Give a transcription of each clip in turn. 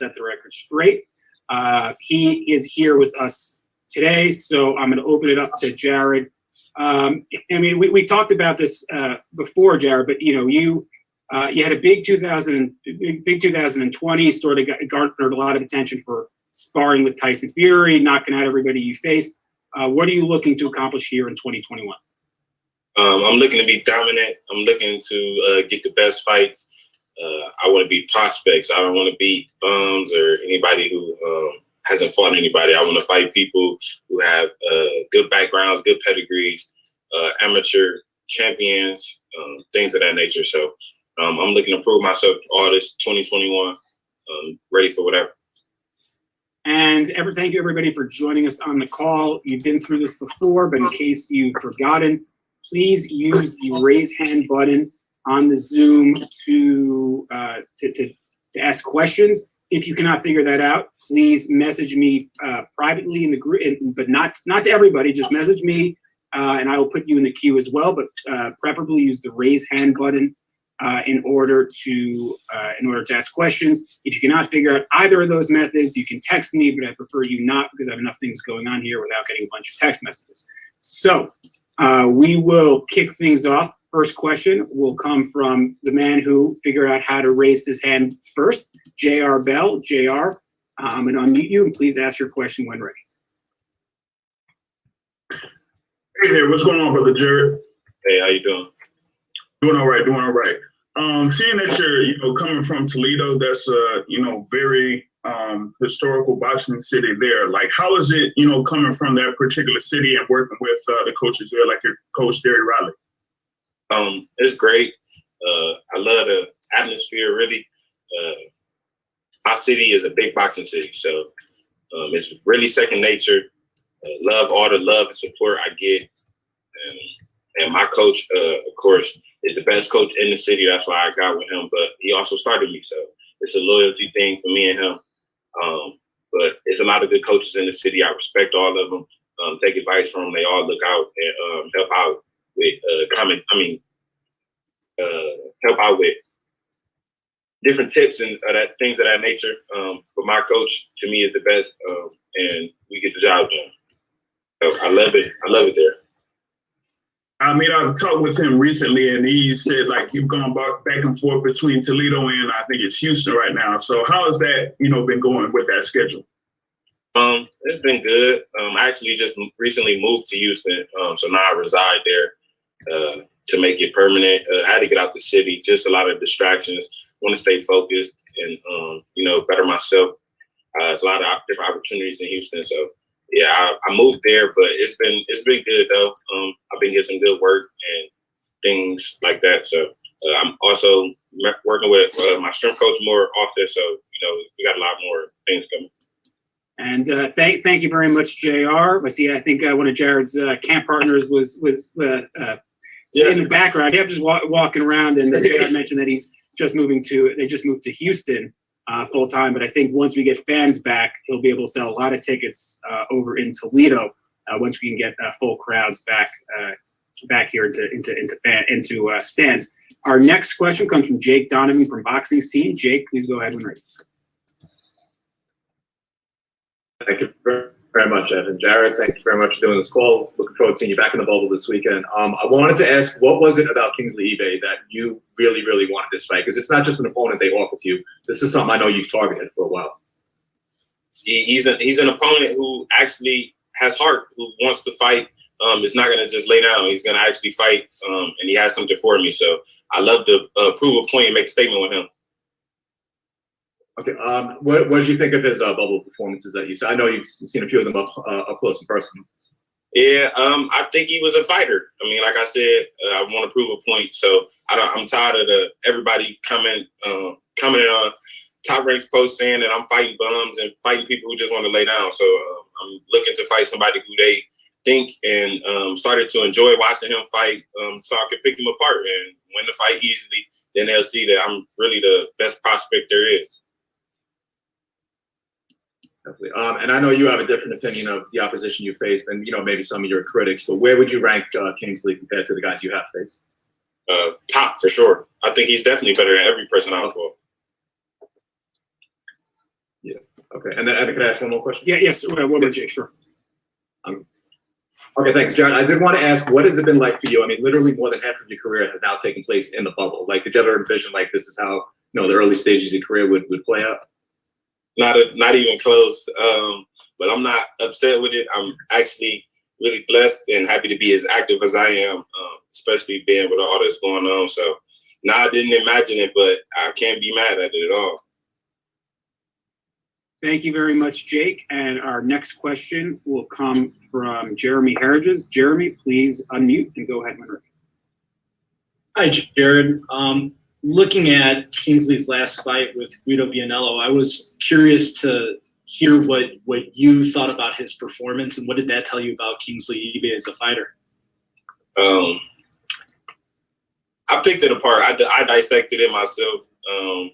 set the record straight. He is here with us today, so I'm going to open it up to Jared. I mean, we talked about this before, Jared, but you had a big 2020, sort of garnered a lot of attention for sparring with Tyson Fury, knocking out everybody you faced. What are you looking to accomplish here in 2021? I'm looking to be dominant. I'm looking to get the best fights. I want to be prospects. I don't want to beat bums or anybody who hasn't fought anybody. I want to fight people who have good backgrounds, good pedigrees, amateur champions, things of that nature. So I'm looking to prove myself all this 2021, ready for whatever. And thank you, everybody, for joining us on the call. You've been through this before, but in case you've forgotten, please use the raise hand button on the Zoom to ask questions. If you cannot figure that out, please message me privately in the group, but not to everybody. Just message me, and I will put you in the queue as well. But preferably use the raise hand button in order to ask questions. If you cannot figure out either of those methods, you can text me, but I prefer you not because I have enough things going on here without getting a bunch of text messages. So we will kick things off. First question will come from the man who figured out how to raise his hand first, JR Bell. JR, I'm going to unmute you, and please ask your question when ready. Hey there, what's going on, Brother Jared? Hey, how you doing? Doing all right. Seeing that you're, coming from Toledo, that's very historical boxing city there. Like, how is it, coming from that particular city and working with the coaches there, like your coach, Derry Riley? It's great. I love the atmosphere, really. My city is a big boxing city, so it's really second nature. Love all the love and support I get. And my coach, of course, is the best coach in the city. That's why I got with him. But he also started me, so it's a loyalty thing for me and him. But there's a lot of good coaches in the city. I respect all of them. Take advice from them. They all look out and help out with help out with different tips and things of that nature. But my coach, to me, is the best, and we get the job done. So I love it. I love it there. I mean, I've talked with him recently, and he said, like, you've gone back and forth between Toledo and I think it's Houston right now. So how has that, been going with that schedule? It's been good. I actually just recently moved to Houston, so now I reside there to make it permanent. I had to get out the city, just a lot of distractions. Want to stay focused and, better myself. There's a lot of different opportunities in Houston, so. Yeah, I moved there, but it's been good though. I've been getting some good work and things like that. So I'm also working with my strength coach more often. So we got a lot more things coming. And thank you very much, JR. I think one of Jared's camp partners was in the background. Yeah, just walking around, and JR mentioned that they just moved to Houston. Full time, but I think once we get fans back, he'll be able to sell a lot of tickets over in Toledo. Once we can get full crowds back here into stands. Our next question comes from Jake Donovan from Boxing Scene. Jake, please go ahead when ready. Thank you very much, Evan. Jared, thank you very much for doing this call. Looking forward to seeing you back in the bubble this weekend. I wanted to ask, what was it about Kingsley eBay that you really, really wanted this fight? Because it's not just an opponent they offer to you. This is something I know you've targeted for a while. He's an opponent who actually has heart, who wants to fight. Is not going to just lay down. He's going to actually fight, and he has something for me. So I love to prove a point and make a statement with him. Okay. What did you think of his bubble performances that you've seen? I know you've seen a few of them up close and personal. Yeah, I think he was a fighter. I mean, like I said, I want to prove a point. So I'm tired of everybody coming in on top ranked posts saying that I'm fighting bums and fighting people who just want to lay down. So I'm looking to fight somebody who they think and started to enjoy watching him fight, so I can pick him apart and win the fight easily. Then they'll see that I'm really the best prospect there is. Definitely. And I know you have a different opinion of the opposition you faced than maybe some of your critics, but where would you rank Kingsley compared to the guys you have faced? Top for sure. I think he's definitely better than every person I've fought. Okay, and then can I ask one more question? Yeah, yes, one more, Jake, sure. Okay, thanks, Jared. I did want to ask, what has it been like for you? I mean, literally more than half of your career has now taken place in the bubble. Like, did you ever envision like this is how the early stages of your career would play out? Not even close. But I'm not upset with it. I'm actually really blessed and happy to be as active as I am, especially being with all that's going on. So, no, I didn't imagine it, but I can't be mad at it at all. Thank you very much, Jake. And our next question will come from Jeremy Harridges. Jeremy, please unmute and go ahead when ready. Hi, Jared. Looking at Kingsley's last fight with Guido Vianello, I was curious to hear what you thought about his performance and what did that tell you about Kingsley Ibe as a fighter? I picked it apart. I dissected it myself. I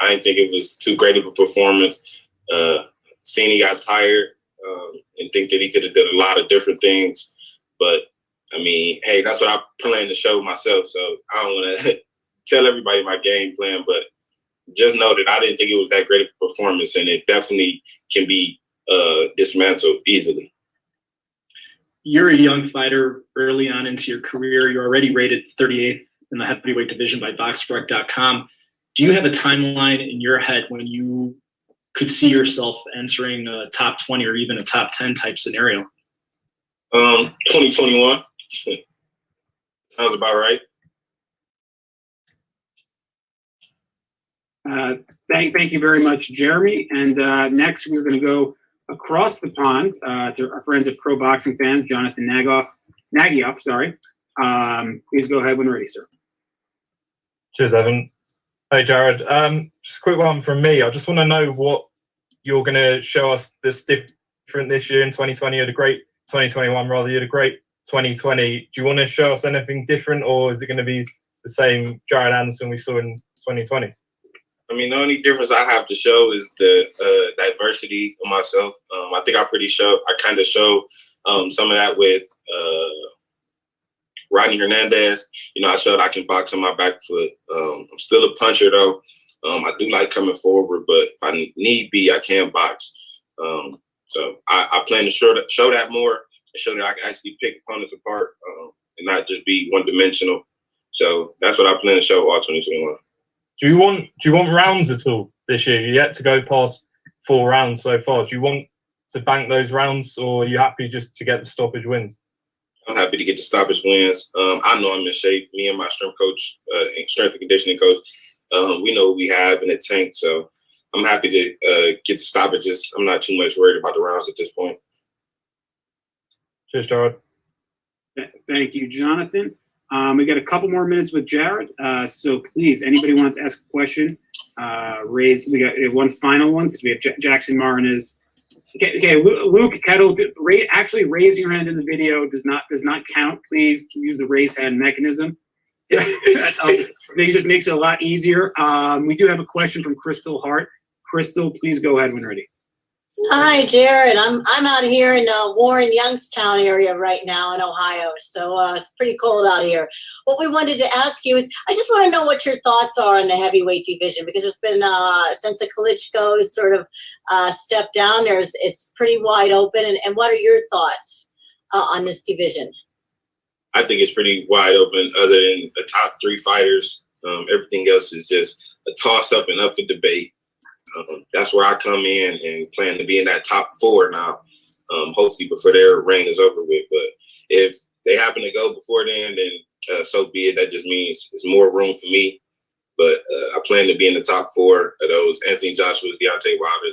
didn't think it was too great of a performance. Seen he got tired and think that he could have done a lot of different things. But, I mean, hey, that's what I plan to show myself. So I don't want to tell everybody my game plan, but just know that I didn't think it was that great of a performance, and it definitely can be dismantled easily. You're a young fighter early on into your career. You're already rated 38th in the heavyweight division by BoxRec.com. Do you have a timeline in your head when you could see yourself entering a top 20 or even a top 10 type scenario? 2021. Sounds about right. Thank you very much, Jeremy. And next, we're going to go across the pond to our friends at Pro Boxing Fans, Jonathan Nagyoff. Sorry. Please go ahead when ready, sir. Cheers, Evan. Hey, Jared. Just a quick one from me. I just want to know what you're going to show us that's different this year in 2020. You had a great 2021, rather. You had a great 2020. Do you want to show us anything different, or is it going to be the same Jared Anderson we saw in 2020? I mean, the only difference I have to show is the diversity of myself. I think I kind of show some of that with Rodney Hernandez. I showed I can box on my back foot. I'm still a puncher, though. I do like coming forward, but if I need be, I can box. So I plan to show that more and show that I can actually pick opponents apart and not just be one-dimensional. So that's what I plan to show all 2021. Do you want rounds at all this year? You're yet to go past 4 rounds so far. Do you want to bank those rounds, or are you happy just to get the stoppage wins? I'm happy to get the stoppage wins. I know I'm in shape. Me and my strength coach, strength and conditioning coach, we know what we have in the tank. So I'm happy to get the stoppages. I'm not too much worried about the rounds at this point. Cheers, Jared. Thank you, Jonathan. We got a couple more minutes with Jared. So please, anybody wants to ask a question, raise. We got one final one because we have Jackson Marinez. Okay, Luke Kettle. Actually, raising your hand in the video does not count. Please use the raise hand mechanism. I think it just makes it a lot easier. We do have a question from Crystal Hart. Crystal, please go ahead when ready. Hi, Jared. I'm out here in Warren, Youngstown area right now in Ohio, so it's pretty cold out here. What we wanted to ask you is, I just want to know what your thoughts are on the heavyweight division, because it's been since the Klitschko's sort of stepped down, it's pretty wide open. And what are your thoughts on this division? I think it's pretty wide open. Other than the top 3 fighters, everything else is just a toss-up and up for debate. That's where I come in and plan to be in that top 4 now, hopefully before their reign is over with. But if they happen to go before then so be it. That just means there's more room for me. But I plan to be in the top 4 of those: Anthony Joshua, Deontay Wilder,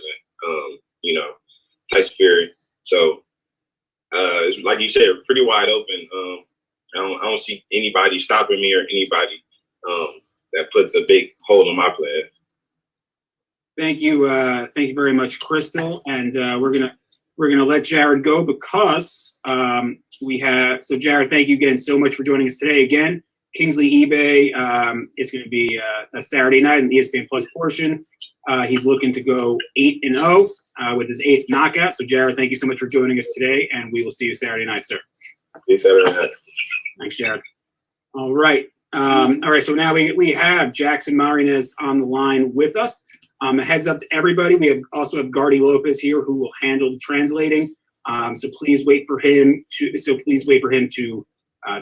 and Tyson Fury. So it's, like you said, pretty wide open. I don't see anybody stopping me or anybody that puts a big hold on my plans. Thank you very much, Crystal. And we're gonna let Jared go because we have. So Jared, thank you again so much for joining us today. Again, Kingsley Ibe is going to be a Saturday night in the ESPN Plus portion. He's looking to go 8-0 with his 8th knockout. So Jared, thank you so much for joining us today, and we will see you Saturday night, sir. See you Saturday night. Thanks, Jared. All right. So now we have Jackson Marinez on the line with us. A heads up to everybody, we also have Gardy Lopez here who will handle the translating. So please wait for him to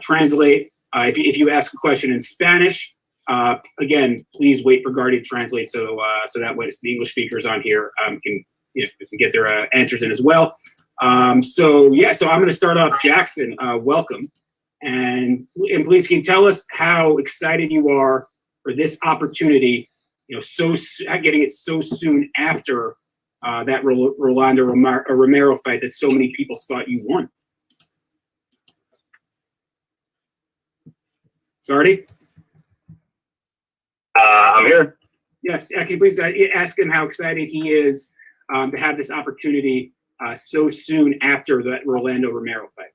translate. If you ask a question in Spanish, again, please wait for Gardy to translate so that way the English speakers on here can get their answers in as well. So I'm going to start off. Jackson, welcome, and please can you tell us how excited you are for this opportunity? Getting it so soon after that Rolando Romero fight that so many people thought you won. Gardy? I'm here. Yes, can you please ask him how excited he is to have this opportunity so soon after that Rolando Romero fight?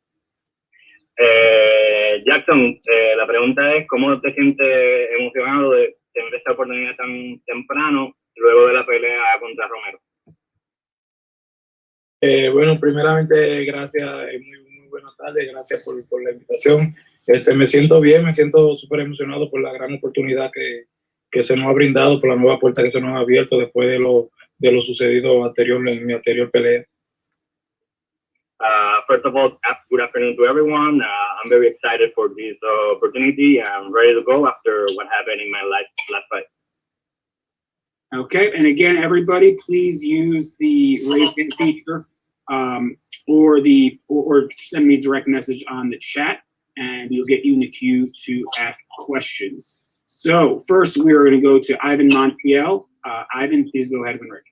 Jackson, la pregunta es, ¿cómo te sientes emocionado de tener esta oportunidad tan temprano luego de la pelea contra Romero? Bueno, primeramente, gracias, muy buenas tardes, gracias por la invitación. Me siento bien, me siento súper emocionado por la gran oportunidad que se nos ha brindado, por la nueva puerta que se nos ha abierto después de lo sucedido en mi anterior pelea. First of all, good afternoon to everyone. I'm very excited for this opportunity. I'm ready to go after what happened in my last fight. Okay, and again, everybody, please use the raise hand feature or send me a direct message on the chat, and we'll get you in the queue to ask questions. So first, we are going to go to Ivan Montiel. Ivan, please go ahead when ready.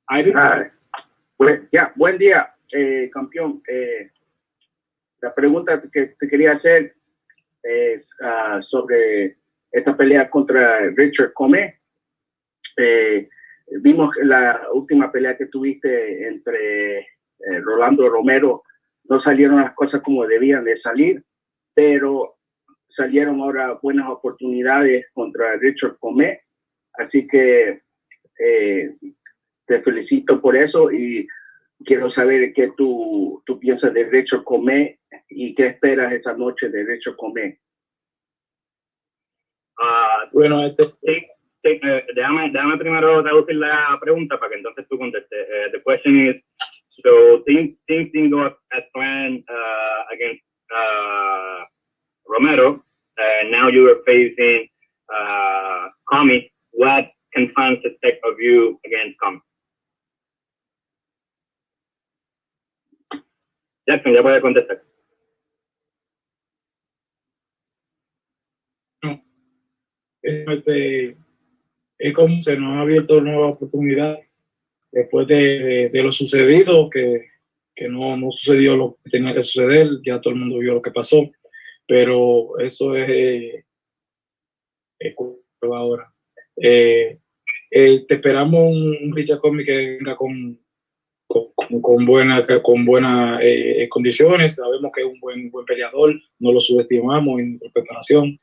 Ivan? Buen día, campeón. La pregunta que te quería hacer es sobre esta pelea contra Richard Commey. Vimos la última pelea que tuviste entre Rolando Romero. No salieron las cosas como debían de salir, pero salieron ahora buenas oportunidades contra Richard Commey. Así que te felicito por eso y quiero saber qué tú piensas de Richard Commey y qué esperas esa noche de Richard Commey. Bueno, déjame primero traducir la pregunta para que entonces tú contestes. The question is, so things didn't go as planned against Romero. Now you are facing Commey. What can fans expect of you against Commey? Jackson, ya puede contestar. Es como se nos ha abierto nueva oportunidad después de lo sucedido, que no sucedió lo que tenía que suceder, ya todo el mundo vio lo que pasó, pero eso es ahora. Te esperamos un Richard Commey que venga con buenas condiciones. Sabemos que es un buen peleador, no lo subestimamos en preparación.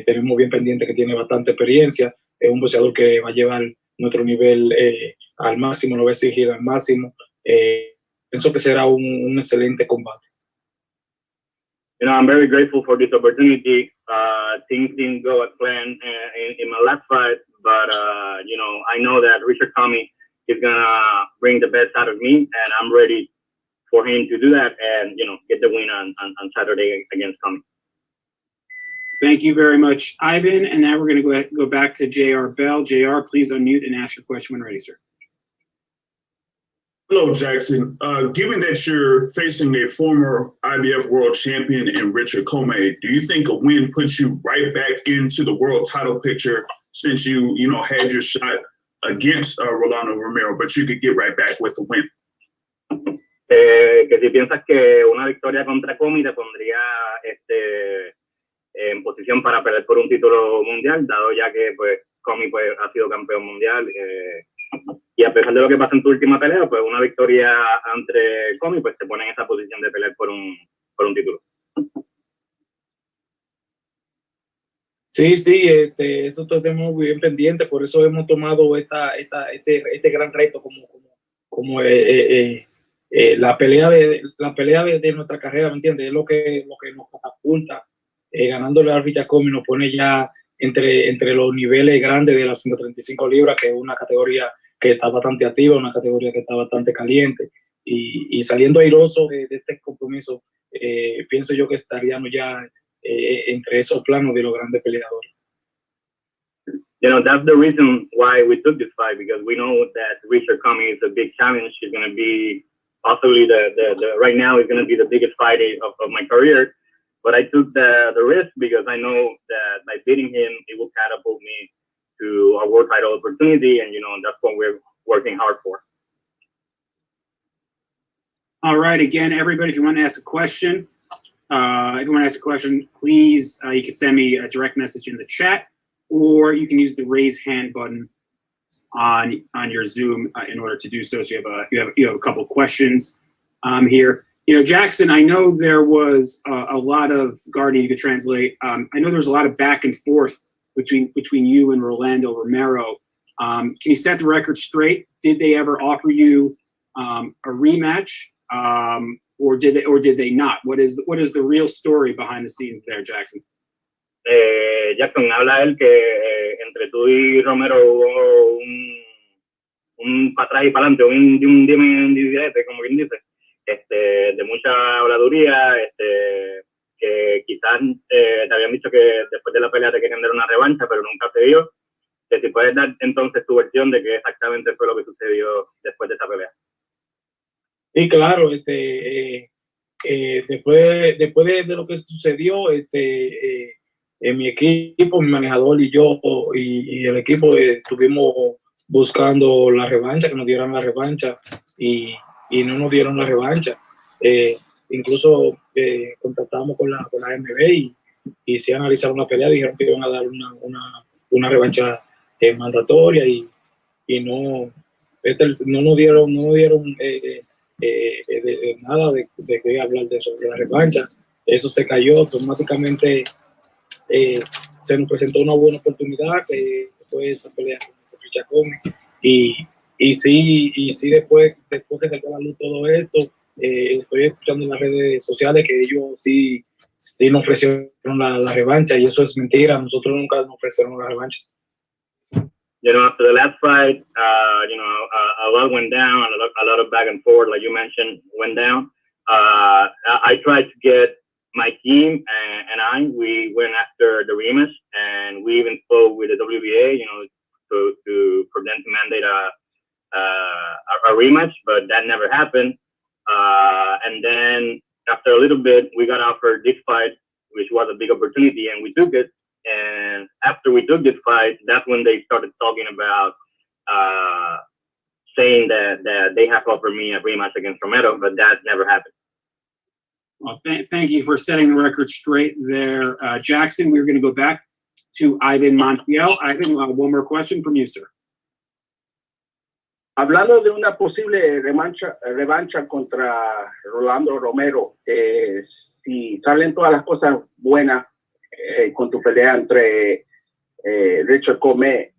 Tenemos bien pendiente que tiene bastante experiencia. Es un boxeador que va a llevar nuestro nivel al máximo, lo va a exigir al máximo. Pienso que será un excelente combate. You know, I'm very grateful for this opportunity. Things didn't go as planned in my last fight, but you know, I know that Richard Commey is gonna bring the best out of me, and I'm ready for him to do that and, you know, get the win on Saturday against Commey. Thank you very much, Ivan. And now we're going to go back to J.R. Bell. J.R., please unmute and ask your question when ready, sir. Hello, Jackson. Given that you're facing a former IBF world champion in Richard Commey, do you think a win puts you right back into the world title picture since you had your shot against Rolando Romero, but you could get right back with the win? Que si piensas que una victoria contra Commey te pondría en posición para pelear por un título mundial, dado ya que pues Commey pues ha sido campeón mundial, y a pesar de lo que pasa en tu última pelea, pues una victoria entre Commey pues te pone en esa posición de pelear por un título. Sí, eso tenemos bien pendiente, por eso hemos tomado este gran reto como la pelea de nuestra carrera, ¿me entiendes? Es lo que nos catapulta, ganándole a Richard Commey nos pone ya entre los niveles grandes de las 135 libras, que es una categoría que está bastante activa, una categoría que está bastante caliente, y saliendo airoso de este compromiso, pienso yo que estaríamos ya entre esos planos de los grandes peleadores. You know, that's the reason why we took this fight, because we know that Richard Commey is a big challenge. He's going to be possibly right now is going to be the biggest fight of my career. But I took the risk because I know that by beating him, it will catapult me to a world title opportunity. And, you know, that's what we're working hard for. All right. Again, everybody, if you want to ask a question, please, you can send me a direct message in the chat, or you can use the raise hand button on your Zoom in order to do so. So you have a couple questions here. You know, Jackson, I know there was a lot of, Guardia, you could translate. I know there's a lot of back and forth between you and Rolando Romero. Can you set the record straight? Did they ever offer you a rematch, or did they not? What is the real story behind the scenes there, Jackson? Jackson, habla él que entre tú y Romero hubo un para atrás y para adelante, un dime en directo, como quien dice, de mucha habladuría, que quizás te habían dicho que después de la pelea te querían dar una revancha, pero nunca se dio. Que si puedes dar entonces tu versión de qué exactamente fue lo que sucedió después de esa pelea. Y claro, después de lo que sucedió, mi equipo, mi manejador y yo y el equipo estuvimos buscando la revancha, que nos dieran la revancha, y no nos dieron la revancha. Incluso contactamos con la MB y se analizaron la pelea, dijeron que iban a dar una revancha mandatoria y no nos dieron nada de que hablar de eso, de la revancha. Eso se cayó automáticamente. Se nos presentó una buena oportunidad, que fue esta pelea con Richard Commey, y sí después que se acaba la luz todo esto, estoy escuchando en las redes sociales que ellos sí nos ofrecieron la revancha, y eso es mentira. Nosotros nunca nos ofrecieron la revancha. You know, after the last fight, you know, a lot went down, a lot of back and forth, like you mentioned, went down. I tried to get my team and we went after the rematch, and we even spoke with the WBA, you know, for them to mandate a rematch, but that never happened. And then after a little bit, we got offered this fight, which was a big opportunity, and we took it. And after we took this fight, that's when they started talking about saying that they have offered me a rematch against Romero, but that never happened. Well, thank you for setting the record straight there, Jackson. We're going to go back to Ivan Montiel. Ivan, one more question from you, sir. Hablando de una posible revancha contra Rolando Romero, si salen todas las cosas buenas con tu pelea entre Richard Commey,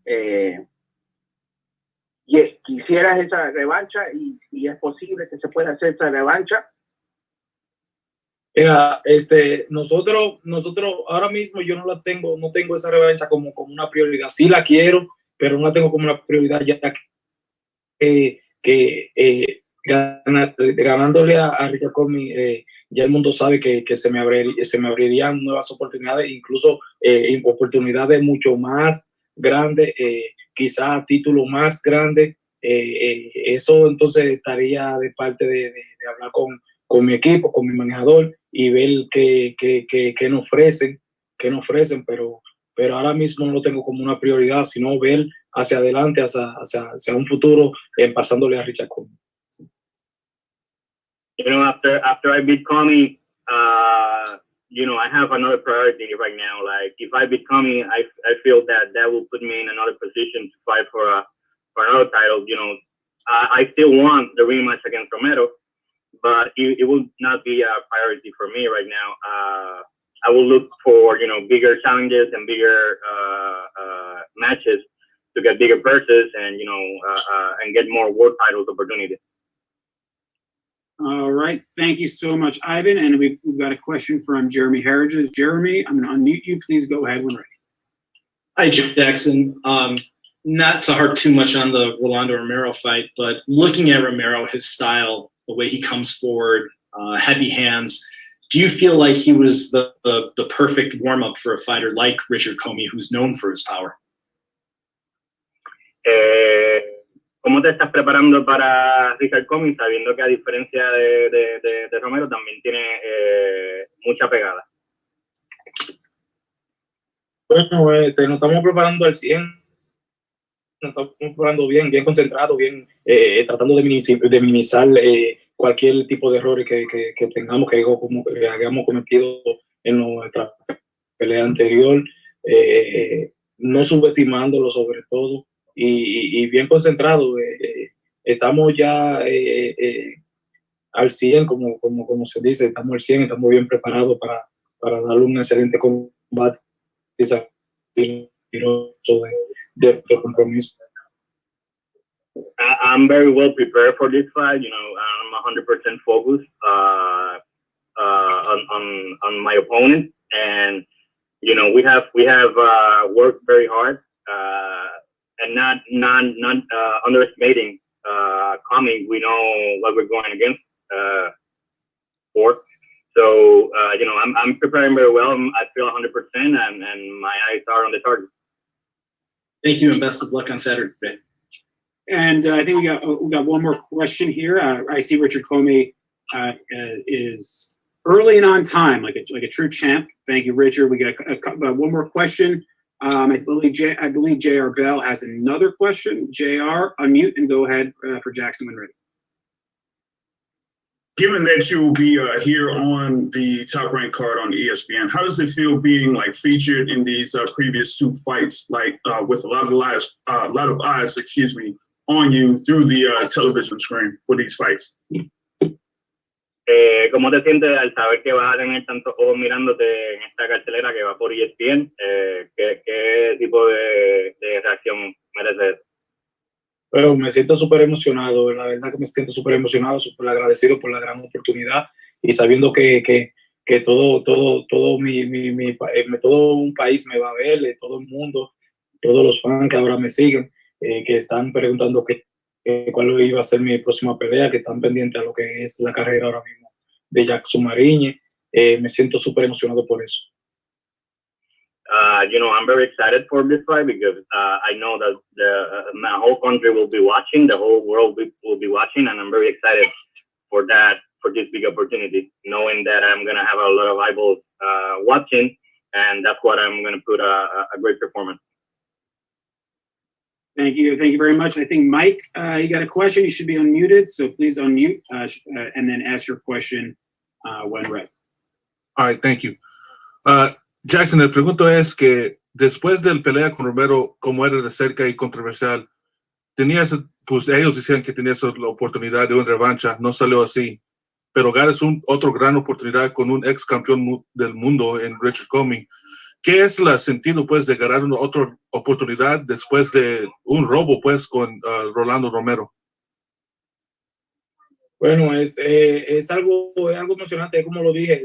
¿quisieras esa revancha y es posible que se pueda hacer esa revancha? Mira, nosotros ahora mismo yo no tengo esa revancha como una prioridad. Sí la quiero, pero no la tengo como una prioridad, ya que ganándole a Richard Commey, ya el mundo sabe que se me abrirían nuevas oportunidades, incluso oportunidades mucho más grandes, quizá títulos más grandes. Eso entonces estaría de parte de hablar con mi equipo, con mi manejador, y ver qué nos ofrecen, pero ahora mismo no lo tengo como una prioridad, sino ver hacia adelante, hacia un futuro, pasándole a Richard Commey. You know, after I beat Commey, you know, I have another priority right now. Like, if I beat Commey, I feel that will put me in another position to fight for another title. You know, I still want the rematch against Romero, but it will not be a priority for me right now. I will look for, you know, bigger challenges and bigger matches to get bigger purses and, you know, and get more world titles opportunities. All right. Thank you so much, Ivan. And we've got a question from Jeremy Harridges. Jeremy, I'm going to unmute you. Please go ahead when ready. Hi, Jackson. Not to harp too much on the Rolando Romero fight, but looking at Romero, his style, the way he comes forward, heavy hands, do you feel like he was the perfect warm-up for a fighter like Richard Commey, who's known for his power? ¿Cómo te estás preparando para Richard Commey, sabiendo que a diferencia de Romero también tiene mucha pegada? Bueno, nos estamos preparando al 100, nos estamos preparando bien, bien concentrados, bien, tratando de minimizar cualquier tipo de errores que tengamos, que hayamos cometido en nuestra pelea anterior, no subestimándolo sobre todo, y bien concentrados. Estamos ya al 100, como se dice, estamos al 100, estamos bien preparados para darle un excelente combate de compromiso. I'm very well prepared for this fight. You know, I'm 100% focused on my opponent, and you know we have worked very hard and not underestimating Commey. We know what we're going against for. So you know, I'm preparing very well. I feel 100%, and my eyes are on the target. Thank you, and best of luck on Saturday. And I think we got one more question here. I see Richard Commey is early and on time, like a true champ. Thank you, Richard. We got one more question. I believe J.R. Bell has another question. J.R., unmute and go ahead for Jackson when ready. Given that you'll be here on the Top Rank card on ESPN, how does it feel being like featured in these previous two fights, like with a lot of eyes, on you through the television screen for these fights? ¿Cómo te sientes al saber que vas a tener tantos ojos mirándote en esta cartelera que va por ESPN? ¿Qué tipo de reacción mereces? Pero me siento súper emocionado, la verdad que me siento súper emocionado, súper agradecido por la gran oportunidad y sabiendo que todo un país me va a ver, todo el mundo, todos los fans que ahora me siguen, que están preguntando cuál iba a ser mi próxima pelea, que están pendientes a lo que es la carrera ahora mismo de Jackson Marinez. Me siento súper emocionado por eso. You know, I'm very excited for this fight because I know that the whole country will be watching, the whole world will be watching, and I'm very excited for this big opportunity, knowing that I'm going to have a lot of eyeballs watching, and that's what I'm going to put a great performance. Thank you very much. I think Mike, you got a question. You should be unmuted, so please unmute and then ask your question when ready. All right, thank you. Jackson, el pregunto es que después del pelea con Romero, como era de cerca y controversial, pues ellos decían que tenías la oportunidad de una revancha, no salió así, pero ganas otra gran oportunidad con un ex campeón del mundo en Richard Commey. ¿Qué es el sentido, pues, de ganar una otra oportunidad después de un robo, pues, con Rolando Romero? Bueno, es algo emocionante, como lo dije.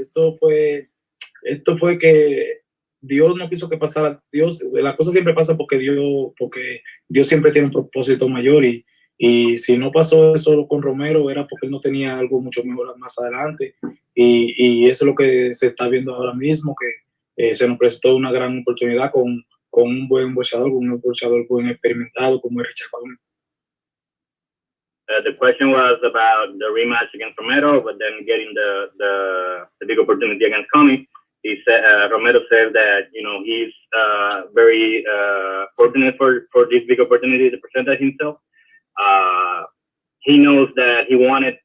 Esto fue que Dios no quiso que pasara. La cosa siempre pasa porque Dios siempre tiene un propósito mayor y si no pasó eso con Romero era porque él no tenía algo mucho mejor más adelante y eso es lo que se está viendo ahora mismo, que se nos presentó una gran oportunidad con un buen boxeador, buen experimentado como Richard Commey. The question was about the rematch against Romero, but then getting the big opportunity against Commey. He said Romero said that, you know, he's very fortunate for this big opportunity to present himself. He knows that he wanted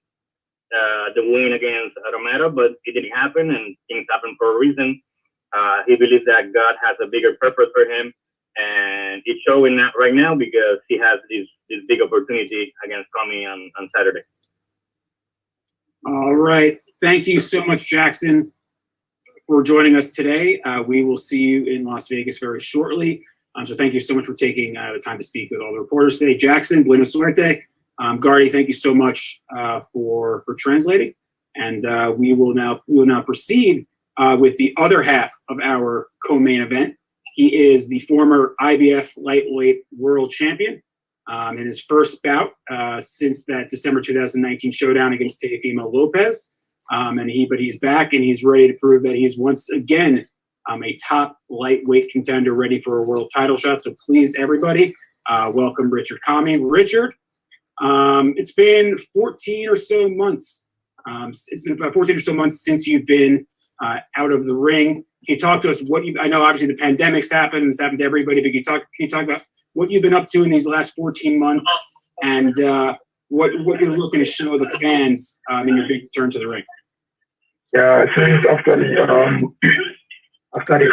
the win against Romero, but it didn't happen, and things happen for a reason. He believes that God has a bigger purpose for him, and it's showing that right now because he has this big opportunity against Commey on Saturday. All right. Thank you so much, Jackson, for joining us today. We will see you in Las Vegas very shortly. So thank you so much for taking the time to speak with all the reporters today. Jackson, buena suerte. Guardy, thank you so much for translating. And we will now proceed with the other half of our co-main event. He is the former IBF lightweight world champion. In his first bout since that December 2019 showdown against Teofimo Lopez. But he's back and he's ready to prove that he's once again a top lightweight contender ready for a world title shot. So please, everybody, welcome Richard Commey. Richard, it's been 14 or so months. It's been about 14 or so months since you've been out of the ring. Can you talk to us I know obviously the pandemic's happened and it's happened to everybody, but can you talk about what you've been up to in these last 14 months and what you're looking to show the fans in your big return to the ring? Yeah, since after the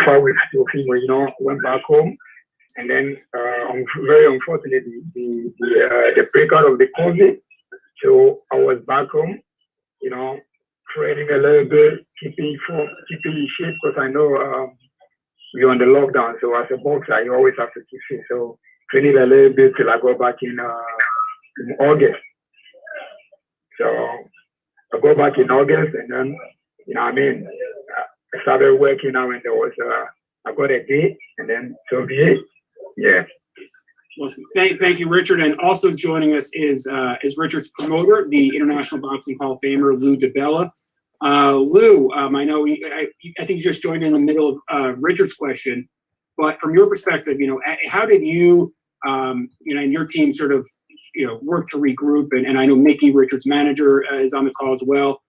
fight with Teofimo, went back home, and then very unfortunately the breakout of the COVID, so I was back home, training a little bit, keeping in shape because I know we're on the lockdown. So as a boxer, you always have to keep fit. So training a little bit till I go back in August. So I go back in August, and then I started working out, and there was I got a date, and then so be it. Yeah. Well, thank you, Richard. And also joining us is Richard's promoter, the International Boxing Hall of Famer Lou DiBella. Lou, I know I think you just joined in the middle of Richard's question, but from your perspective, how did you, and your team sort of, work to regroup? And I know Mickey, Richard's manager, is on the call as well.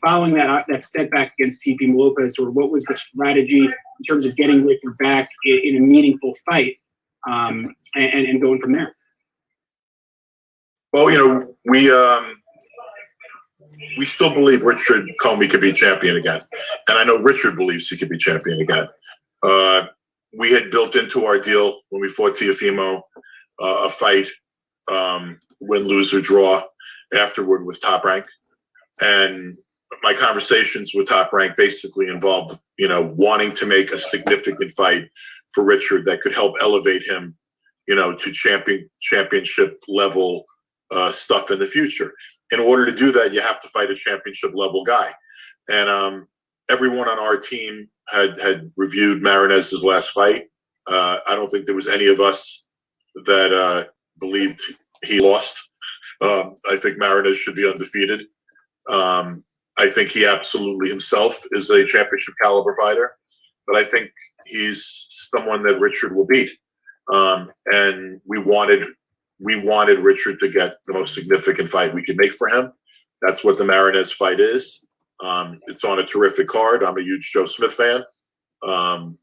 Following that setback against Teofimo Lopez, or what was the strategy in terms of getting Richard back in a meaningful fight, and going from there? Well, we still believe Richard Commey could be champion again. And I know Richard believes he could be champion again. We had built into our deal when we fought Teofimo a fight, win, lose, or draw afterward with Top Rank. And my conversations with Top Rank basically involved, wanting to make a significant fight for Richard that could help elevate him, to championship level stuff in the future. In order to do that, you have to fight a championship level guy. And everyone on our team had reviewed Marinez's last fight. I don't think there was any of us that believed he lost. I think Marinez should be undefeated. I think he absolutely himself is a championship caliber fighter, but I think he's someone that Richard will beat. And we wanted Richard to get the most significant fight we could make for him. That's what the Marinez fight is. It's on a terrific card. I'm a huge Joe Smith fan. And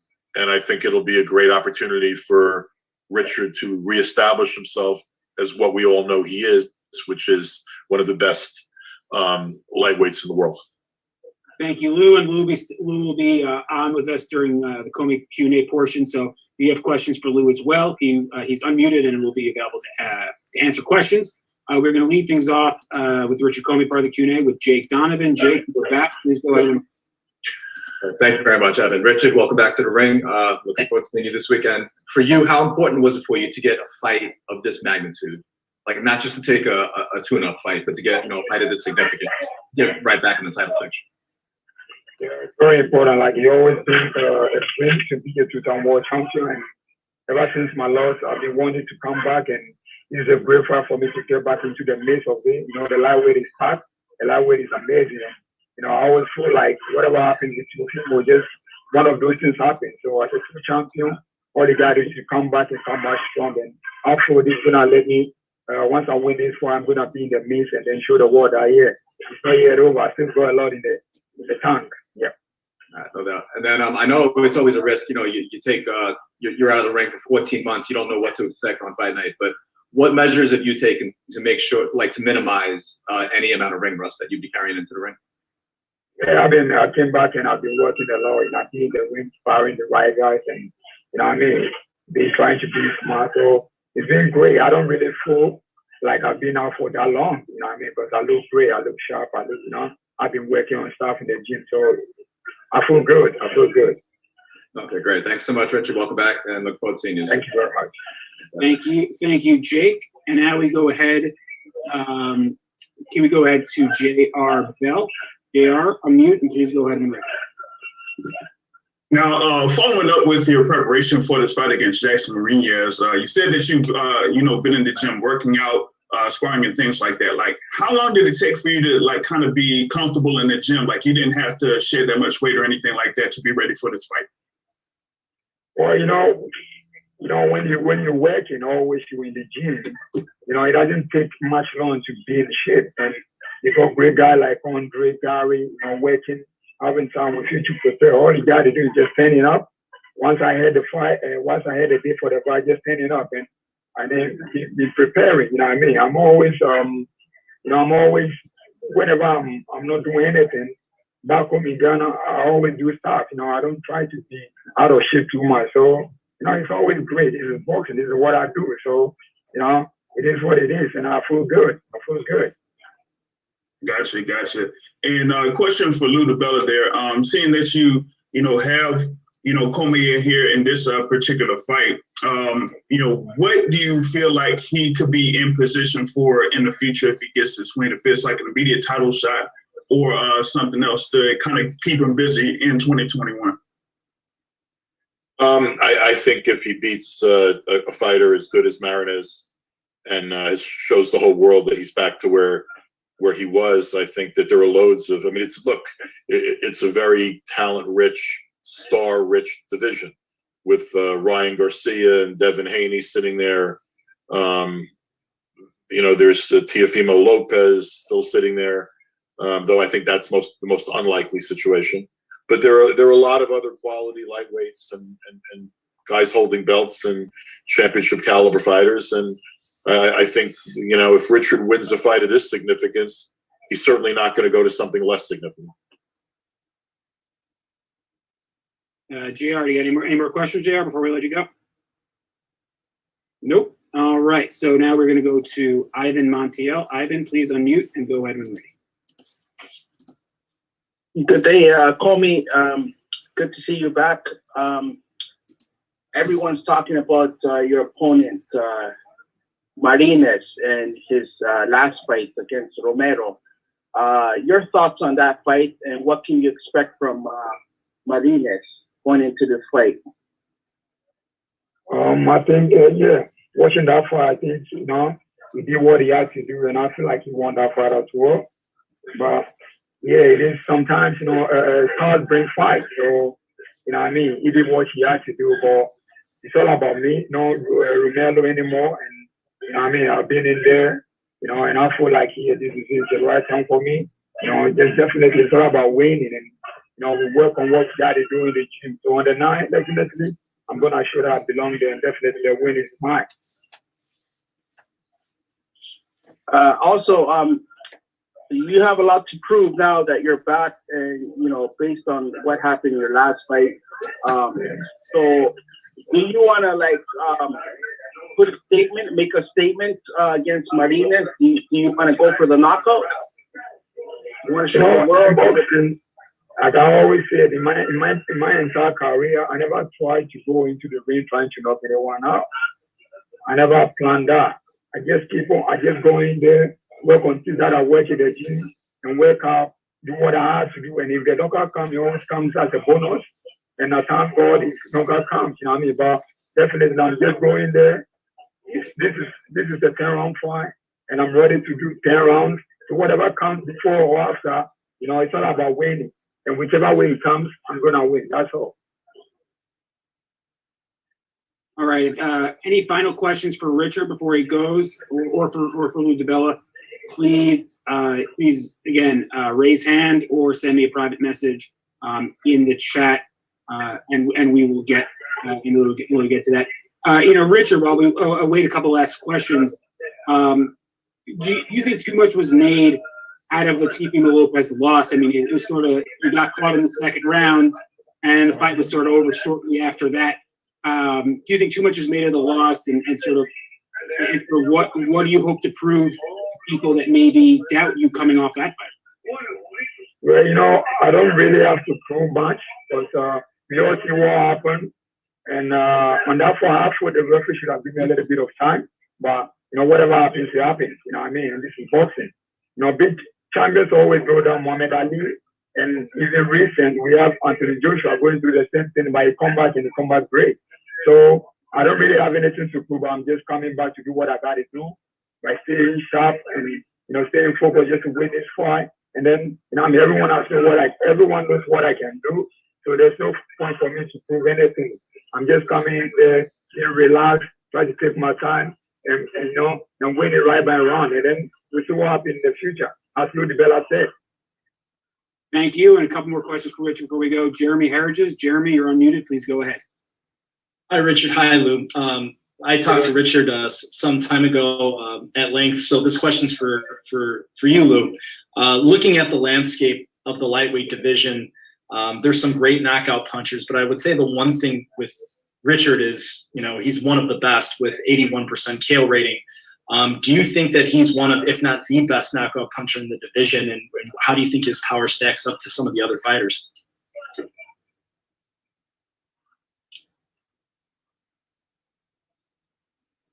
I think it'll be a great opportunity for Richard to reestablish himself as what we all know he is, which is one of the best lightweights in the world. Thank you, Lou. And Lou will be on with us during the Commey Q&A portion. So if you have questions for Lou as well, he's unmuted and will be available to answer questions. We're going to lead things off with Richard Commey, part of the Q&A, with Jake Donovan. Jake, we're back. Please go ahead. Thank you very much, Evan. Richard, welcome back to the ring. Looking forward to meeting you this weekend. For you, how important was it for you to get a fight of this magnitude? Like, not just to take a tune-up fight, but to get a fight of this significance, get right back in the title picture. Yeah, it's very important. Like, you always think a dream to be a two-time world champion. And ever since my loss, I've been wanting to come back, and it's a great fight for me to get back into the midst of it. The lightweight is hot. The lightweight is amazing. I always feel like whatever happens with Teofimo, just one of those things happen. So as a true champion, all you got is to come back and come back strong. And after this, gonna let me, once I win this fight, I'm gonna be in the midst and then show the world that it's not yet over. I still got a lot in the tank. Yeah. No doubt. And then I know it's always a risk. You take you're out of the ring for 14 months. You don't know what to expect on fight night. But what measures have you taken to make sure, to minimize any amount of ring rust that you'd be carrying into the ring? Yeah, I came back and I've been working a lot. I've been in the ring, sparring the right guys, and been trying to be smart. So it's been great. I don't really feel like I've been out for that long. Because I look great, I look sharp, I've been working on stuff in the gym, so I feel good. Okay, great. Thanks so much, Richard. Welcome back, and look forward to seeing you. Thank you very much. Thank you, Jake. And now we go ahead. Can we go ahead to J.R. Bell? JR, unmute, and please go ahead and read. Now, following up with your preparation for this fight against Jackson Marinez, you said that you've, been in the gym working out, sparring and things like that. Like, how long did it take for you to like kind of be comfortable in the gym? Like, you didn't have to shed that much weight or anything like that to be ready for this fight. Well, when you're working, always you're in the gym. It doesn't take much long to be in shape. And you got a great guy like Andre, Gary, working, having time with you to prepare. All you got to do is just standing up. Once I had the fight, once I had the day for the fight, just standing up and then be preparing. You know what I mean? I'm always, whenever I'm not doing anything, back home in Ghana, I always do stuff. I don't try to be out of shape too much. So, it's always great. It's boxing. This is what I do. So, it is what it is, and I feel good. Gotcha. And question for Lou DiBella there. Seeing that you have Commey in here in this particular fight, what do you feel like he could be in position for in the future if he gets this win? If it's like an immediate title shot or something else to kind of keep him busy in 2021? I think if he beats a fighter as good as Marinez and shows the whole world that he's back to where he was, I think that there are loads of. I mean, it's a very talent-rich, star-rich division with Ryan Garcia and Devin Haney sitting there. There's Teofimo Lopez still sitting there, though I think that's the most unlikely situation. But there are a lot of other quality lightweights and guys holding belts and championship caliber fighters. And I think, if Richard wins a fight of this significance, he's certainly not going to go to something less significant. JR, do you got any more questions, JR, before we let you go? Nope. All right. So now we're going to go to Ivan Montiel. Ivan, please unmute and go ahead when ready. Good day, Commey. Good to see you back. Everyone's talking about your opponent, Marinez, and his last fight against Romero. Your thoughts on that fight, and what can you expect from Marinez going into this fight? I think, watching that fight, I think, he did what he had to do, and I feel like he won that fight as well. But it is sometimes, Todd brings fight. So, he did what he had to do, but it's all about me, Romero anymore. And, I've been in there, and I feel like this is the right time for me. Just definitely it's all about winning, and, we work on what we got to do in the gym. So on the night, definitely, I'm going to show that I belong there, and definitely the win is mine. Also, you have a lot to prove now that you're back, and based on what happened in your last fight. So, do you want to make a statement against Marinez? Do you want to go for the knockout? You want to show the world? Like I always said, in my entire career, I never tried to go into the ring trying to knock anyone out. I never planned that. I just go in there, work on things that I work in the gym, and work out, do what I have to do. And if the knockout comes, it always comes as a bonus. And I thank God if knockout comes, But definitely, I'm just going there. This is a 10-round fight, and I'm ready to do 10 rounds. So whatever comes before or after, it's all about winning. And whichever way it comes, I'm gonna win. That's all. All right. Any final questions for Richard before he goes, or for Lou DiBella? Please again raise hand or send me a private message in the chat, and we will get we'll get to that. Richard, while we wait a couple last questions, do you think too much was made out of the Teofimo Lopez loss? I mean, it was sort of, you got caught in the second round, and the fight was sort of over shortly after that. Do you think too much was made of the loss, and sort of, and for what do you hope to prove to people that maybe doubt you coming off that fight? Well, I don't really have to prove much, but we all see what happened. And on that fight, I thought the referee should have given me a little bit of time. But, whatever happens, it happens. And this is boxing. Big champions always go down, Muhammad Ali And even recent, we have Anthony Joshua going through the same thing, but he come back and he come back great. So I don't really have anything to prove. I'm just coming back to do what I got to do by staying sharp and staying focused just to win this fight. And then everyone knows what I can do. So there's no point for me to prove anything. I'm just coming in there, relax, try to take my time, and win it right by round. And then we'll see what happens in the future. As Lou DiBella said. Thank you. And a couple more questions for Richard before we go. Jeremy Harridges. Jeremy, you're unmuted. Please go ahead. Hi, Richard. Hi, Lou. I talked to Richard some time ago at length. So this question's for you, Lou. Looking at the landscape of the lightweight division, there's some great knockout punchers, but I would say the one thing with Richard is, he's one of the best with 81% KO rating. Do you think that he's one of, if not the best knockout puncher in the division? And how do you think his power stacks up to some of the other fighters?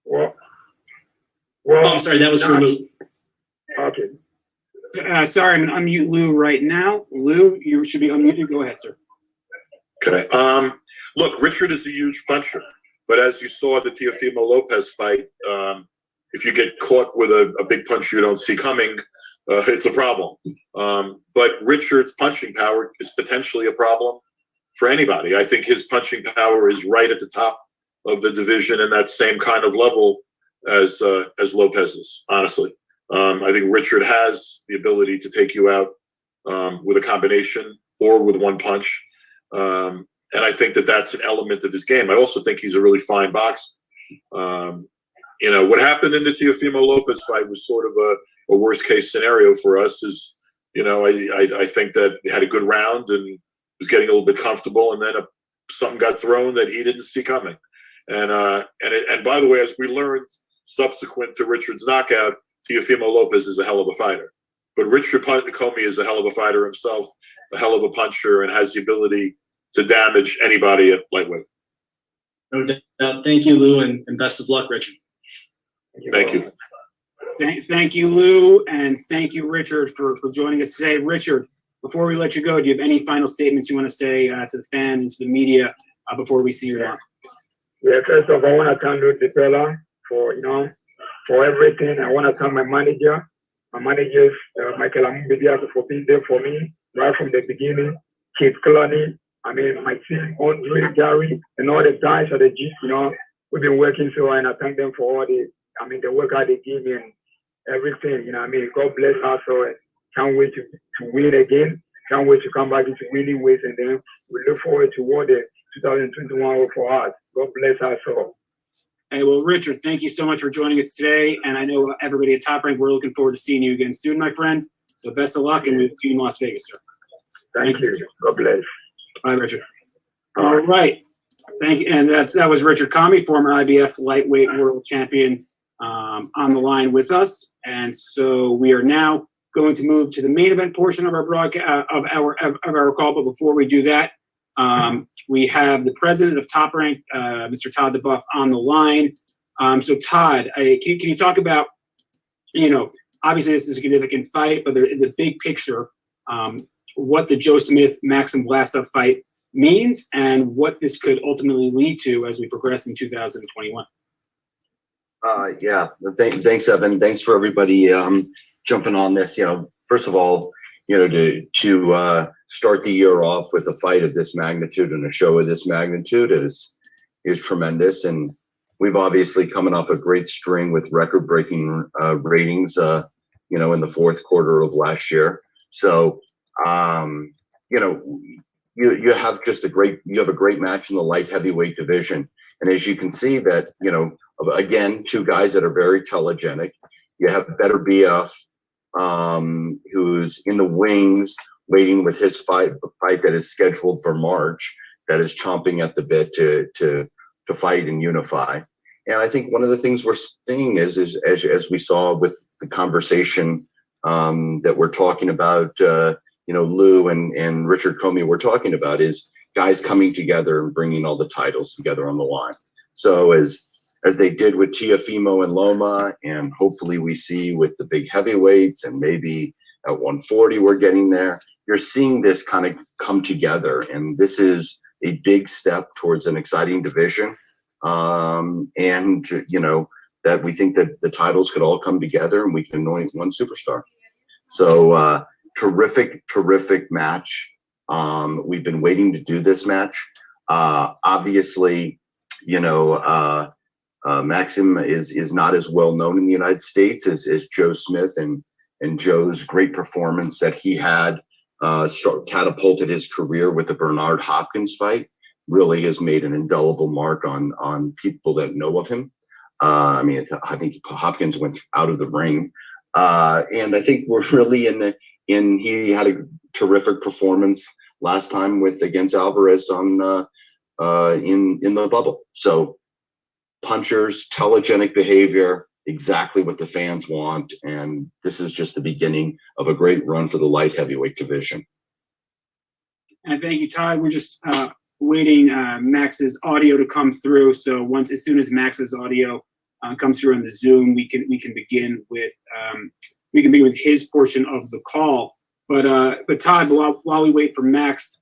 Well, I'm sorry, that was for Lou. Okay. Sorry, I'm going to unmute Lou right now. Lou, you should be unmuted. Go ahead, sir. Okay. Look, Richard is a huge puncher, but as you saw the Teofimo Lopez fight, if you get caught with a big punch you don't see coming, it's a problem. But Richard's punching power is potentially a problem for anybody. I think his punching power is right at the top of the division in that same kind of level as Lopez's, honestly. I think Richard has the ability to take you out with a combination or with one punch. And I think that that's an element of his game. I also think he's a really fine boxer. What happened in the Teofimo Lopez fight was sort of a worst case scenario for us is, I think that he had a good round and was getting a little bit comfortable, and then something got thrown that he didn't see coming. And by the way, as we learned subsequent to Richard's knockout, Teofimo Lopez is a hell of a fighter. But Richard Commey is a hell of a fighter himself, a hell of a puncher, and has the ability to damage anybody at lightweight. No doubt. Thank you, Lou, and best of luck, Richard. Thank you. Thank you, Lou, and thank you, Richard, for joining us today. Richard, before we let you go, do you have any final statements you want to say to the fans and to the media before we see you off? Yeah, first of all, I want to thank Lou DiBella for everything. I want to thank my managers, Michael Amubidia, for being there for me right from the beginning. Kid Cloney, my team, Andre, Gary, and all the guys at the G, we've been working so hard, and I thank them for all the work out they give me and everything, God bless us all. Can't wait to win again. Can't wait to come back into winning ways, and then we look forward to what the 2021 for us. God bless us all. Hey, well, Richard, thank you so much for joining us today. And I know everybody at Top Rank, we're looking forward to seeing you again soon, my friend. So best of luck, and we'll see you in Las Vegas, sir. Thank you. God bless. Bye, Richard. All right. Thank you. And that was Richard Commey, former IBF lightweight world champion, on the line with us. And so we are now going to move to the main event portion of our broadcast of our call. But before we do that, we have the president of Top Rank, Mr. Todd duBoef, on the line. So Todd, can you talk about, obviously this is a significant fight, but the big picture, what the Joe Smith Maxim Vlasov fight means and what this could ultimately lead to as we progress in 2021. Thanks, Evan. Thanks for everybody jumping on this. First of all, to start the year off with a fight of this magnitude and a show of this magnitude is tremendous. And we've obviously coming off a great string with record-breaking ratings, in the fourth quarter of last year. So, you have just a great match in the light heavyweight division. And as you can see that, again, two guys that are very telegenic. You have Better BF, who's in the wings, waiting with his fight that is scheduled for March, that is chomping at the bit to fight and unify. And I think one of the things we're seeing is as we saw with the conversation that we're talking about, Lou and Richard Commey were talking about, is guys coming together and bringing all the titles together on the line. So as they did with Teofimo and Loma, and hopefully we see with the big heavyweights, and maybe at 140 we're getting there. you're seeing this kind of come together, and this is a big step towards an exciting division. And you know, that we think that the titles could all come together and we can anoint one superstar. So terrific match. We've been waiting to do this match. Obviously, you know, Maxim is not as well known in the United States as Joe Smith, and Joe's great performance that he had catapulted his career with the Bernard Hopkins fight really has made an indelible mark on people that know of him. I mean, I think Hopkins went out of the ring, and I think we're really he had a terrific performance last time against Alvarez in the bubble. So punchers, telegenic behavior, exactly what the fans want, and this is just the beginning of a great run for the light heavyweight division. And thank you, Todd. We're just waiting Max's audio to come through. So as soon as Max's audio comes through on the Zoom, we can begin with his portion of the call. But Todd, while we wait for Max,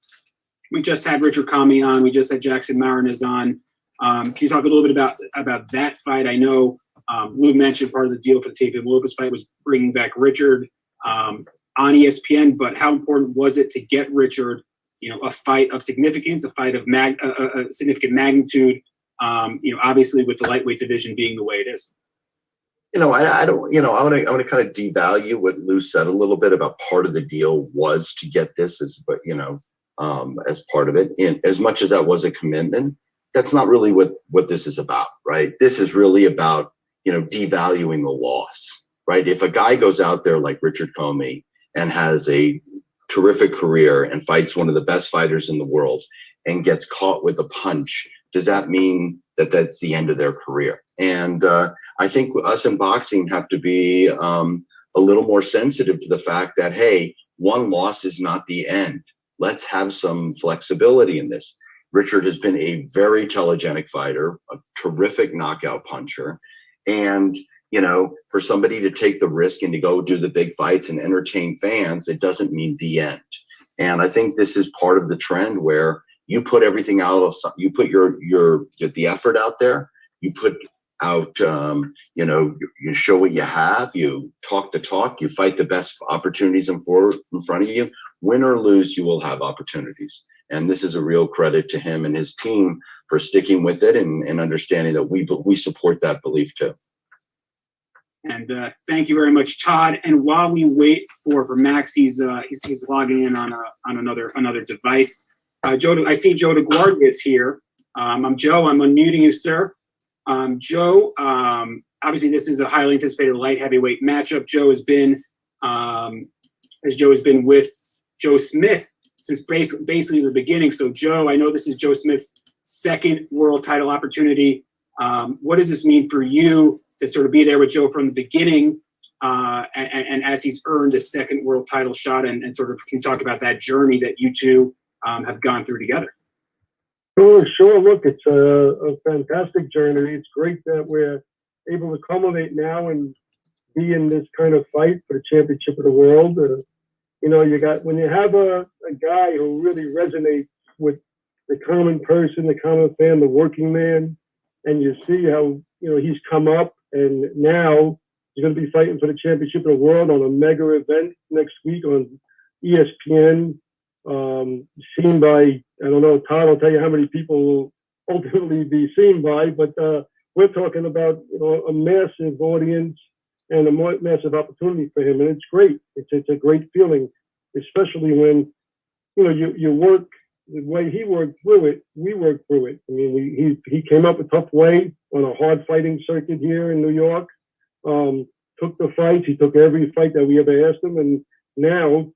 we just had Richard Commey on. We just had Jackson Marinez on. Can you talk a little bit about that fight? I know Lou mentioned part of the deal for the Teofimo Lopez fight was bringing back Richard on ESPN, but how important was it to get Richard, you know, a fight of significance, a fight of significant magnitude, you know, obviously with the lightweight division being the way it is? You know, I don't, you know, I want to kind of devalue what Lou said a little bit about part of the deal was to get this but you know, as part of it, and as much as that was a commitment, that's not really what this is about, right? This is really about, you know, devaluing the loss, right? If a guy goes out there like Richard Commey and has a terrific career and fights one of the best fighters in the world and gets caught with a punch, does that mean that that's the end of their career? And I think us in boxing have to be a little more sensitive to the fact that, hey, one loss is not the end. Let's have some flexibility in this. Richard has been a very telegenic fighter, a terrific knockout puncher. And, you know, for somebody to take the risk and to go do the big fights and entertain fans, it doesn't mean the end. And I think this is part of the trend where you put everything out, you put the effort out there, you put out, you know, you show what you have, you talk the talk, you fight the best opportunities in front of you. Win or lose, you will have opportunities. And this is a real credit to him and his team for sticking with it and understanding that we support that belief too. And thank you very much, Todd. And while we wait for Max, he's logging in on another device. Joe, I see Joe DeGuardia is here. I'm Joe. I'm unmuting you, sir. Joe, obviously this is a highly anticipated light heavyweight matchup. Joe has been with Joe Smith since basically the beginning. So Joe, I know this is Joe Smith's second world title opportunity. What does this mean for you to sort of be there with Joe from the beginning, and as he's earned a second world title shot, and sort of can you talk about that journey that you two have gone through together? Sure. Look, it's a fantastic journey. It's great that we're able to culminate now and be in this kind of fight for the championship of the world. You know, when you have a guy who really resonates with the common person, the common fan, the working man, and you see how, you know, he's come up and now he's going to be fighting for the championship of the world on a mega event next week on ESPN, seen by, I don't know, Todd will tell you how many people will ultimately be seen by, but we're talking about, you know, a massive audience and a massive opportunity for him, and it's great. It's a great feeling, especially when, you know, you work the way he worked through it. We worked through it. I mean, he came up a tough way on a hard fighting circuit here in New York. Took the fights. He took every fight that we ever asked him, and now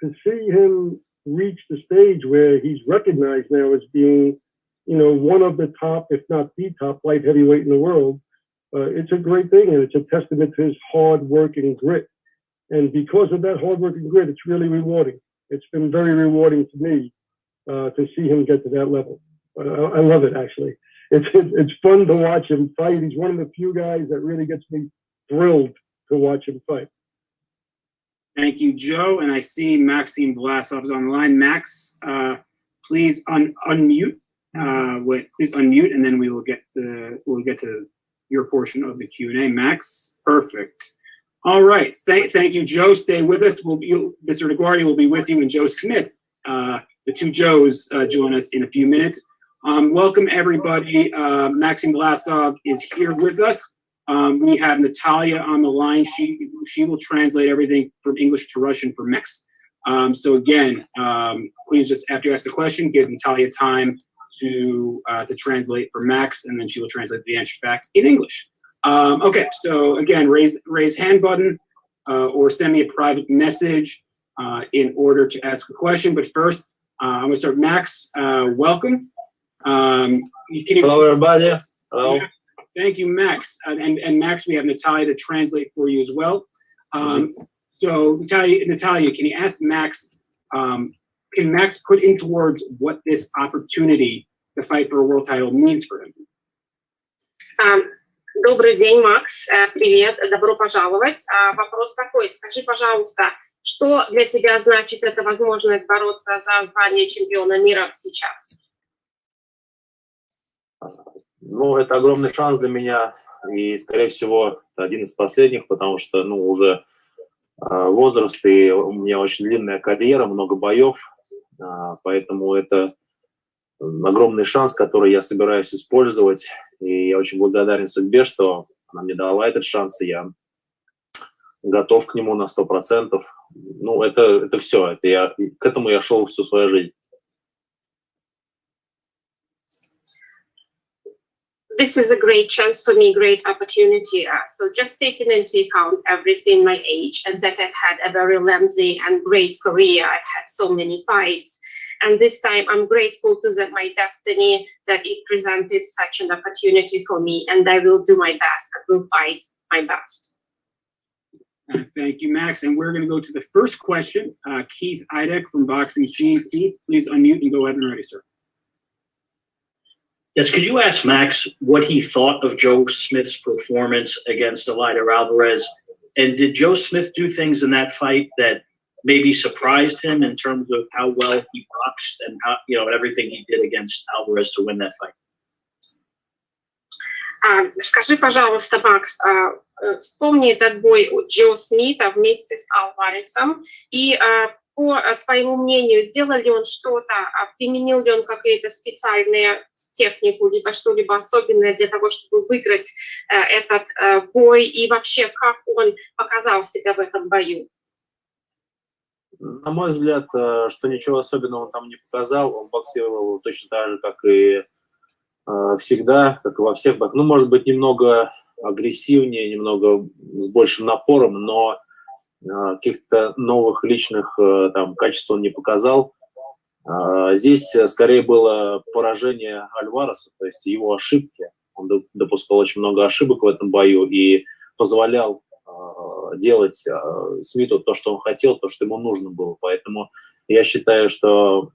to see him reach the stage where he's recognized now as being, you know, one of the top, if not the top light heavyweight in the world. It's a great thing, and it's a testament to his hard work and grit. And because of that hard work and grit, it's really rewarding. It's been very rewarding to me to see him get to that level. I love it, actually. It's fun to watch him fight. He's one of the few guys that really gets me thrilled to watch him fight. Thank you, Joe. And I see Maxim Vlasov is online. Max, please unmute. Please unmute, and then we'll get to your portion of the Q&A. Max, perfect. All right. Thank you, Joe. Stay with us. Mr. DeGuardia will be with you, and Joe Smith. The two Joes join us in a few minutes. Welcome, everybody. Maxim Vlasov is here with us. We have Natalia on the line. She will translate everything from English to Russian for Max. So again, please just after you ask the question, give Natalia time to translate for Max, and then she will translate the answer back in English. Okay, so again, raise hand button or send me a private message in order to ask a question. But first, I'm going to start. Max, welcome. Hello, everybody. Hello. Thank you, Max. And Max, we have Natalia to translate for you as well. So Natalia, can you ask Max, can Max put into words what this opportunity to fight for a world title means for him? Добрый день, Макс. Привет, добро пожаловать. Вопрос такой, скажи, пожалуйста, что для тебя значит эта возможность бороться за звание чемпиона мира сейчас? Ну, это огромный шанс для меня, и, скорее всего, один из последних, потому что, уже возраст, и у меня очень длинная карьера, много боев, поэтому это огромный шанс, который я собираюсь использовать, и я очень благодарен судьбе, что она мне дала этот шанс, и я готов к нему на 100%. Это все, к этому я шел всю свою жизнь. This is a great chance for me, great opportunity. So just taking into account everything, my age, and that I've had a very lengthy and great career. I've had so many fights. And this time I'm grateful to my destiny that it presented such an opportunity for me. And I will do my best. I will fight my best. Thank you, Max. And we're going to go to the first question. Keith Idek from Boxing Scene. Keith, please unmute and go ahead and ready, sir. Yes, could you ask Max what he thought of Joe Smith's performance against Eleider Alvarez? And did Joe Smith do things in that fight that maybe surprised him in terms of how well he boxed and how, everything he did against Alvarez to win that fight? Скажи, пожалуйста, Макс, вспомни этот бой Джо Смита вместе с Алварецом и по твоему мнению, сделал ли он что-то, применил ли он какие-то специальные технику, либо что-либо особенное для того, чтобы выиграть этот бой, и вообще, как он показал себя в этом бою? На мой взгляд, что ничего особенного он там не показал, он боксировал точно так же, как и всегда, как и во всех боях. Может быть, немного агрессивнее, немного с большим напором, но каких-то новых личных качеств он не показал. Здесь скорее было поражение Альвареса, то есть его ошибки. Он допускал очень много ошибок в этом бою и позволял делать Смиту то, что он хотел, то, что ему нужно было. Поэтому я считаю, что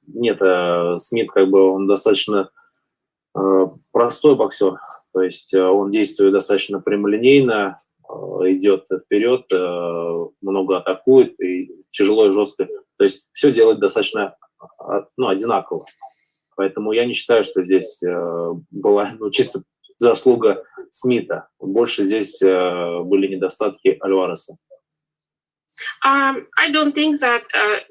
нет, Смит он достаточно простой боксер, то есть он действует достаточно прямолинейно, идет вперед, много атакует и тяжело и жестко. То есть все делает достаточно одинаково. Поэтому я не считаю, что здесь была чисто заслуга Смита. Больше здесь были недостатки Альвареса. I don't think that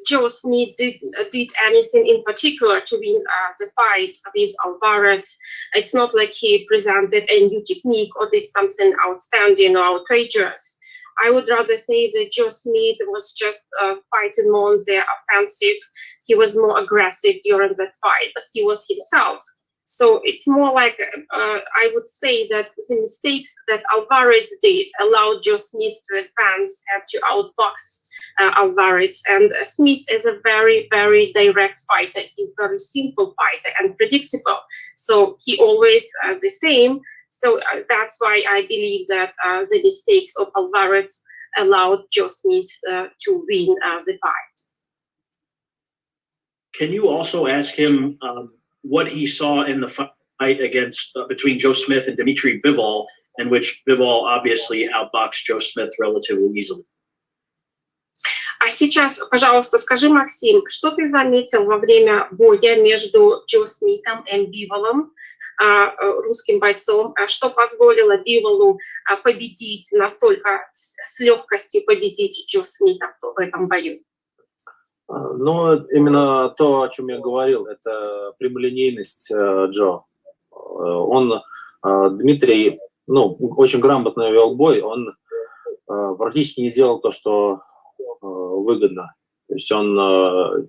Joe Smith did anything in particular to win the fight with Alvarez. It's not like he presented a new technique or did something outstanding or outrageous. I would rather say that Joe Smith was just fighting more on the offensive. He was more aggressive during that fight, but he was himself. So it's more like I would say that the mistakes that Alvarez did allowed Joe Smith to advance and to outbox Alvarez. And Smith is a very, very direct fighter. He's a very simple fighter and predictable. So he always the same. So that's why I believe that the mistakes of Alvarez allowed Joe Smith to win the fight. Can you also ask him what he saw in the fight against between Joe Smith and Dmitry Bivol, in which Bivol obviously outboxed Joe Smith relatively easily? А сейчас, пожалуйста, скажи, Максим, что ты заметил во время боя между Джо Смитом и Биволом, русским бойцом, что позволило Биволу победить настолько с легкостью победить Джо Смита в этом бою? Ну, именно то, о чем я говорил, это прямолинейность Джо. Дмитрий, очень грамотно вел бой, он практически не делал то, что выгодно. То есть он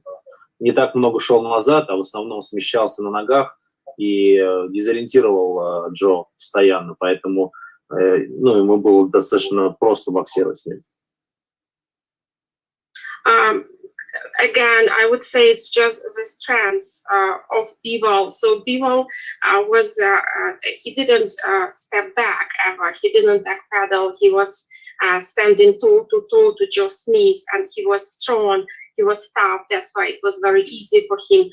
не так много шел назад, а в основном смещался на ногах и дезориентировал Джо постоянно. Поэтому ему было достаточно просто боксировать с ним. Again, I would say it's just the strength of Bivol. So Bivol he didn't step back ever. He didn't backpedal. He was standing toe to toe to Joe Smith, and he was strong. He was tough. That's why it was very easy for him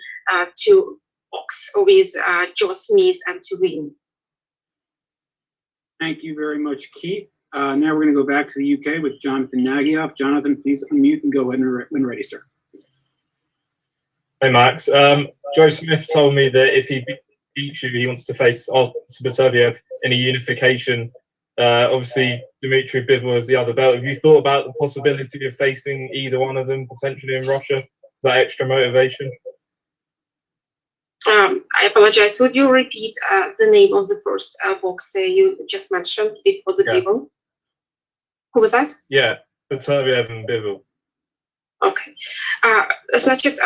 to box with Joe Smith and to win. Thank you very much, Keith. Now we're going to go back to the UK with Jonathan Nagyoff. Jonathan, please unmute and go ahead when ready, sir. Hey, Max. Joe Smith told me that if he beats you, he wants to face Beterbiev in a unification. Obviously, Dmitry Bivol is the other belt. Have you thought about the possibility of facing either one of them potentially in Russia? Is that extra motivation? I apologize. Would you repeat the name of the first boxer you just mentioned? It was Bivol. Who was that? Yeah, Beterbiev and Bivol. Okay. Значит,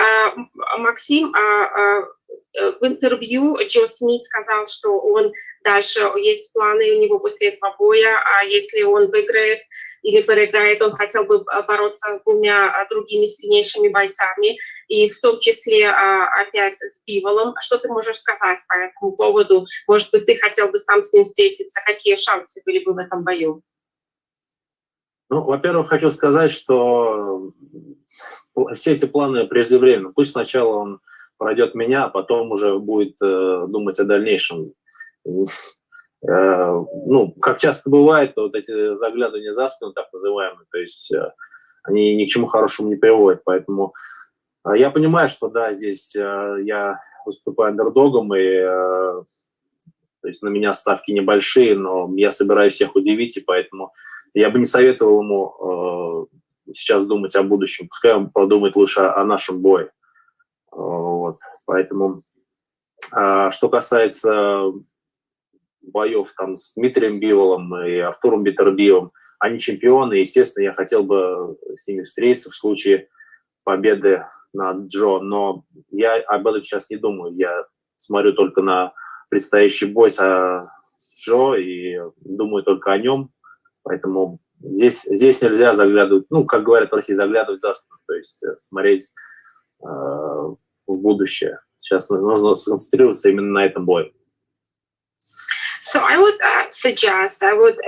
Максим в интервью Джо Смит сказал, что он дальше есть планы у него после этого боя, а если он выиграет или проиграет, он хотел бы бороться с двумя другими сильнейшими бойцами, и в том числе опять с Биволом. Что ты можешь сказать по этому поводу? Может быть, ты хотел бы сам с ним встретиться? Какие шансы были бы в этом бою? Ну, во-первых, хочу сказать, что все эти планы преждевременны. Пусть сначала он пройдет меня, а потом уже будет думать о дальнейшем. Как часто бывает, вот эти заглядывания за спину, так называемые, то есть они ни к чему хорошему не приводят. Поэтому я понимаю, что да, здесь я выступаю андердогом, и то есть на меня ставки небольшие, но я собираюсь всех удивить, и поэтому я бы не советовал ему сейчас думать о будущем. Пускай он подумает лучше о нашем бое. Вот. Поэтому, что касается боев там с Дмитрием Биволом и Артуром Бетербиевым, они чемпионы, и, естественно, я хотел бы с ними встретиться в случае победы над Джо, но я об этом сейчас не думаю. Я смотрю только на предстоящий бой с Джо и думаю только о нем. Поэтому здесь нельзя заглядывать, как говорят в России, заглядывать за спину, то есть смотреть в будущее. Сейчас нужно сконцентрироваться именно на этом бое. So I would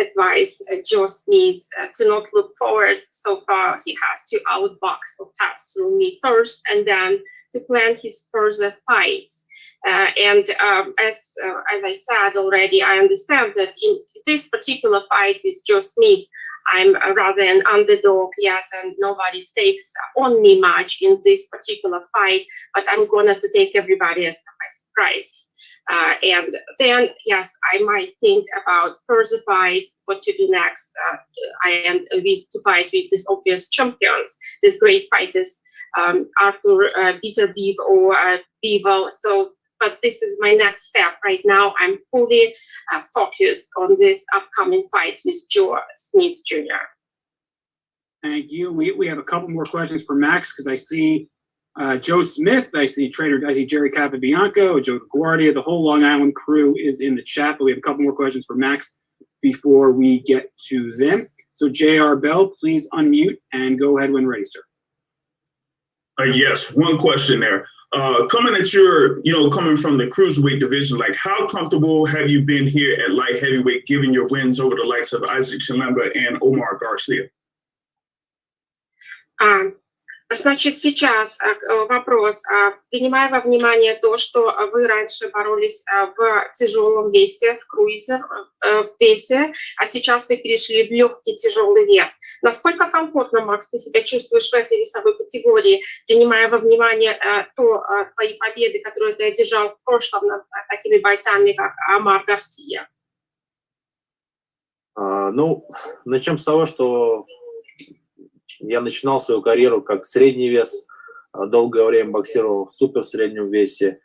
advise Joe Smith to not look forward so far. He has to outbox or pass through me first, and then to plan his further fights. As I said already, I understand that in this particular fight with Joe Smith, I'm rather an underdog, yes, and nobody stakes on me much in this particular fight, but I'm going to take everybody as a surprise. And then, yes, I might think about further fights, what to do next. I am to fight with these obvious champions, these great fighters, Arthur Beterbiev or Bivol. But this is my next step. Right now, I'm fully focused on this upcoming fight with Joe Smith Jr. Thank you. We have a couple more questions for Max because I see Joe Smith, I see Jerry Capabianco, Joe DeGuardia, the whole Long Island crew is in the chat, but we have a couple more questions for Max before we get to them. So J.R. Bell, please unmute and go ahead when ready, sir. Yes, one question there. Coming at coming from the cruiserweight division, like how comfortable have you been here at light heavyweight, given your wins over the likes of Isaac Chilemba and Omar Garcia? Значит, сейчас вопрос. Принимая во внимание то, что вы раньше боролись в тяжелом весе, в круизер весе, а сейчас вы перешли в легкий тяжелый вес. Насколько комфортно, Макс, ты себя чувствуешь в этой весовой категории, принимая во внимание твои победы, которые ты одержал в прошлом над такими бойцами, как Амар Гарсия? Ну, начнем с того, что я начинал свою карьеру как средний вес, долгое время боксировал в суперсреднем весе.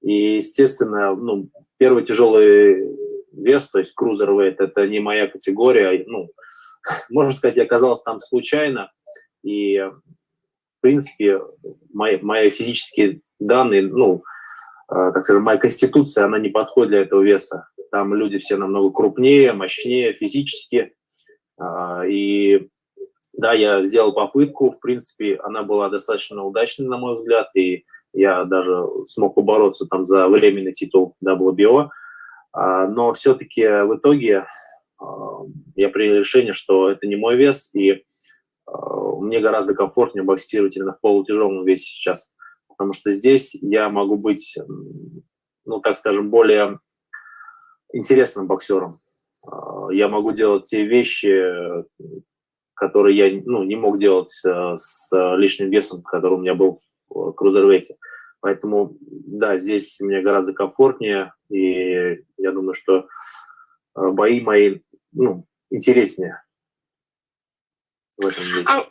И, естественно, ну, первый тяжелый вес, то есть крузервейт, это не моя категория. Ну, можно сказать, я оказался там случайно. И, в принципе, мои физические данные, ну, так скажем, моя конституция, она не подходит для этого веса. Там люди все намного крупнее, мощнее физически. И да, я сделал попытку, в принципе, она была достаточно удачной, на мой взгляд, и я даже смог побороться там за временный титул WBO, но все-таки в итоге я принял решение, что это не мой вес, и мне гораздо комфортнее боксировать именно в полутяжелом весе сейчас, потому что здесь я могу быть, ну, так скажем, более интересным боксером. Я могу делать те вещи, которые я, ну, не мог делать с лишним весом, который у меня был в крузервейте. Поэтому, да, здесь мне гораздо комфортнее, и я думаю, что бои мои, ну, интереснее в этом весе.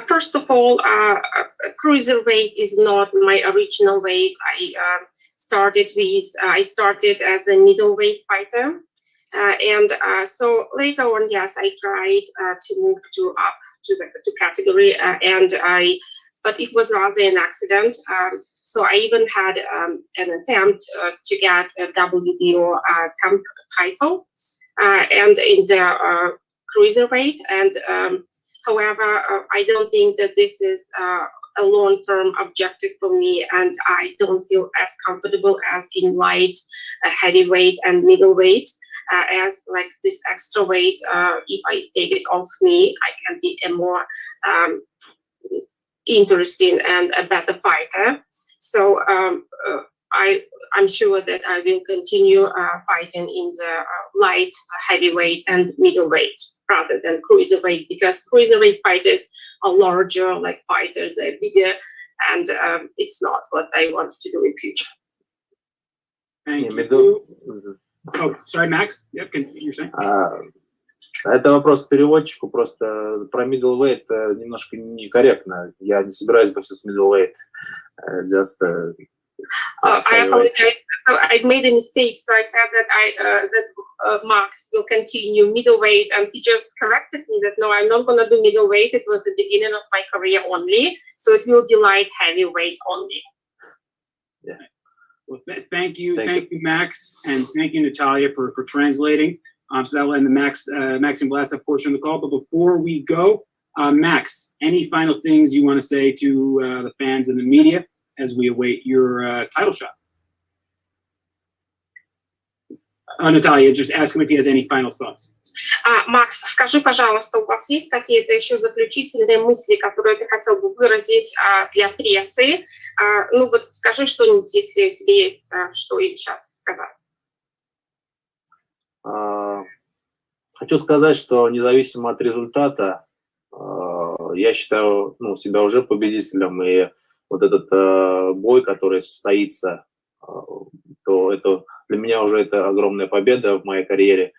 First of all, cruiserweight is not my original weight. I started as a middleweight fighter. So later on, yes, I tried to move up to category, but it was rather an accident. So I even had an attempt to get a WBO temp title, and in the cruiserweight. And however, I don't think that this is a long-term objective for me, and I don't feel as comfortable as in light, heavyweight, and middleweight. As like this extra weight, if I take it off me, I can be a more interesting and a better fighter. So I'm sure that I will continue fighting in the light, heavyweight, and middleweight rather than cruiserweight, because cruiserweight fighters are larger, like fighters, they're bigger, and it's not what I want to do in future. Thank you. Oh, sorry, Max. Yep, you're saying? Это вопрос к переводчику, просто про middleweight немножко некорректно. Я не собираюсь боксировать с middleweight. Just I apologize. So I made a mistake. So I said that Max will continue middleweight, and he just corrected me that no, I'm not going to do middleweight. It was the beginning of my career only, so it will be light heavyweight only. Yeah. Well, thank you, Max, and thank you, Natalia, for translating. So that will end the Maxim Vlasov portion of the call. But before we go, Max, any final things you want to say to the fans and the media as we await your title shot? Natalia, just ask him if he has any final thoughts. Макс, скажи, пожалуйста, у вас есть какие-то еще заключительные мысли, которые ты хотел бы выразить для прессы? Ну вот скажи что-нибудь, если тебе есть что им сейчас сказать. Хочу сказать, что независимо от результата, я считаю себя уже победителем, и вот этот бой, который состоится, то это для меня уже это огромная победа в моей карьере.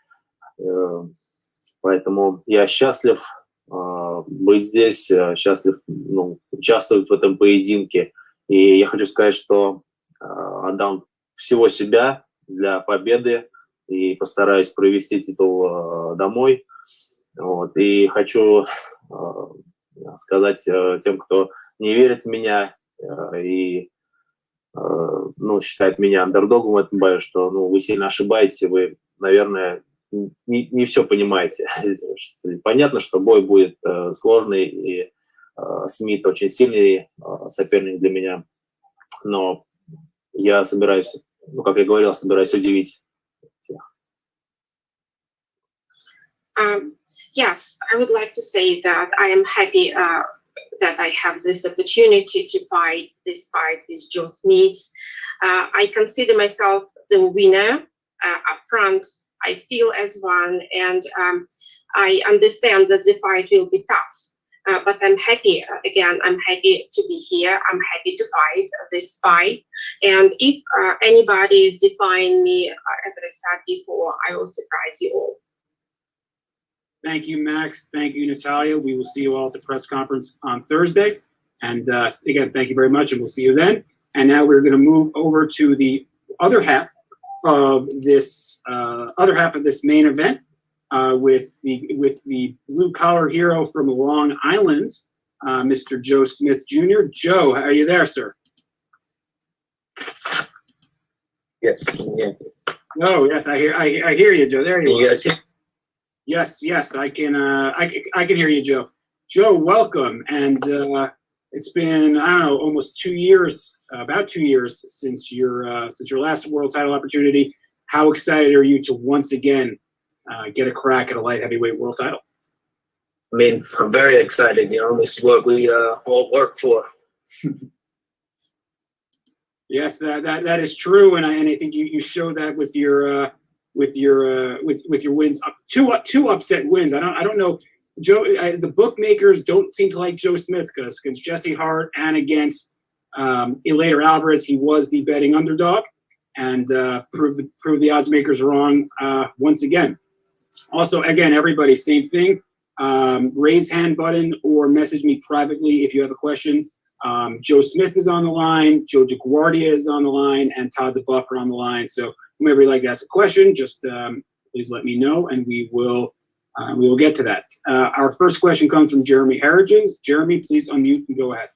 Поэтому я счастлив быть здесь, счастлив участвовать в этом поединке. И я хочу сказать, что отдам всего себя для победы и постараюсь провести титул домой. Вот. И хочу сказать тем, кто не верит в меня и считает меня андердогом в этом бою, что вы сильно ошибаетесь, вы, наверное, не все понимаете. Понятно, что бой будет сложный, и Смит очень сильный соперник для меня, но я собираюсь, как я говорил, собираюсь удивить всех. Yes, I would like to say that I am happy that I have this opportunity to fight this fight with Joe Smith. I consider myself the winner up front. I feel as one, and I understand that the fight will be tough. But I'm happy, again, I'm happy to be here. I'm happy to fight this fight. And if anybody is defying me, as I said before, I will surprise you all. Thank you, Max. Thank you, Natalia. We will see you all at the press conference on Thursday. And again, thank you very much, and we'll see you then. And now we're going to move over to the other half of this main event with the blue collar hero from Long Island, Mr. Joe Smith Jr. Joe, are you there, sir? Yes. Yeah. Oh, yes, I hear you, Joe. There you are. Yes. Yes, I can hear you, Joe. Joe, welcome. And it's been, I don't know, almost 2 years, about 2 years since your last world title opportunity. How excited are you to once again get a crack at a light heavyweight world title? I mean, I'm very excited. You know, this is what we all work for. Yes, that is true, and I think you show that with your wins, two upset wins. I don't know, Joe. The bookmakers don't seem to like Joe Smith because against Jesse Hart and against Eleider Alvarez, he was the betting underdog, and proved the odds makers wrong once again. Also, again, everybody, same thing. Raise hand button or message me privately if you have a question. Joe Smith is on the line, Joe DeGuardia is on the line, and Todd duBoef are on the line. So whomever you'd like to ask a question, just please let me know, and we will get to that. Our first question comes from Jeremy Harriges. Jeremy, please unmute and go ahead.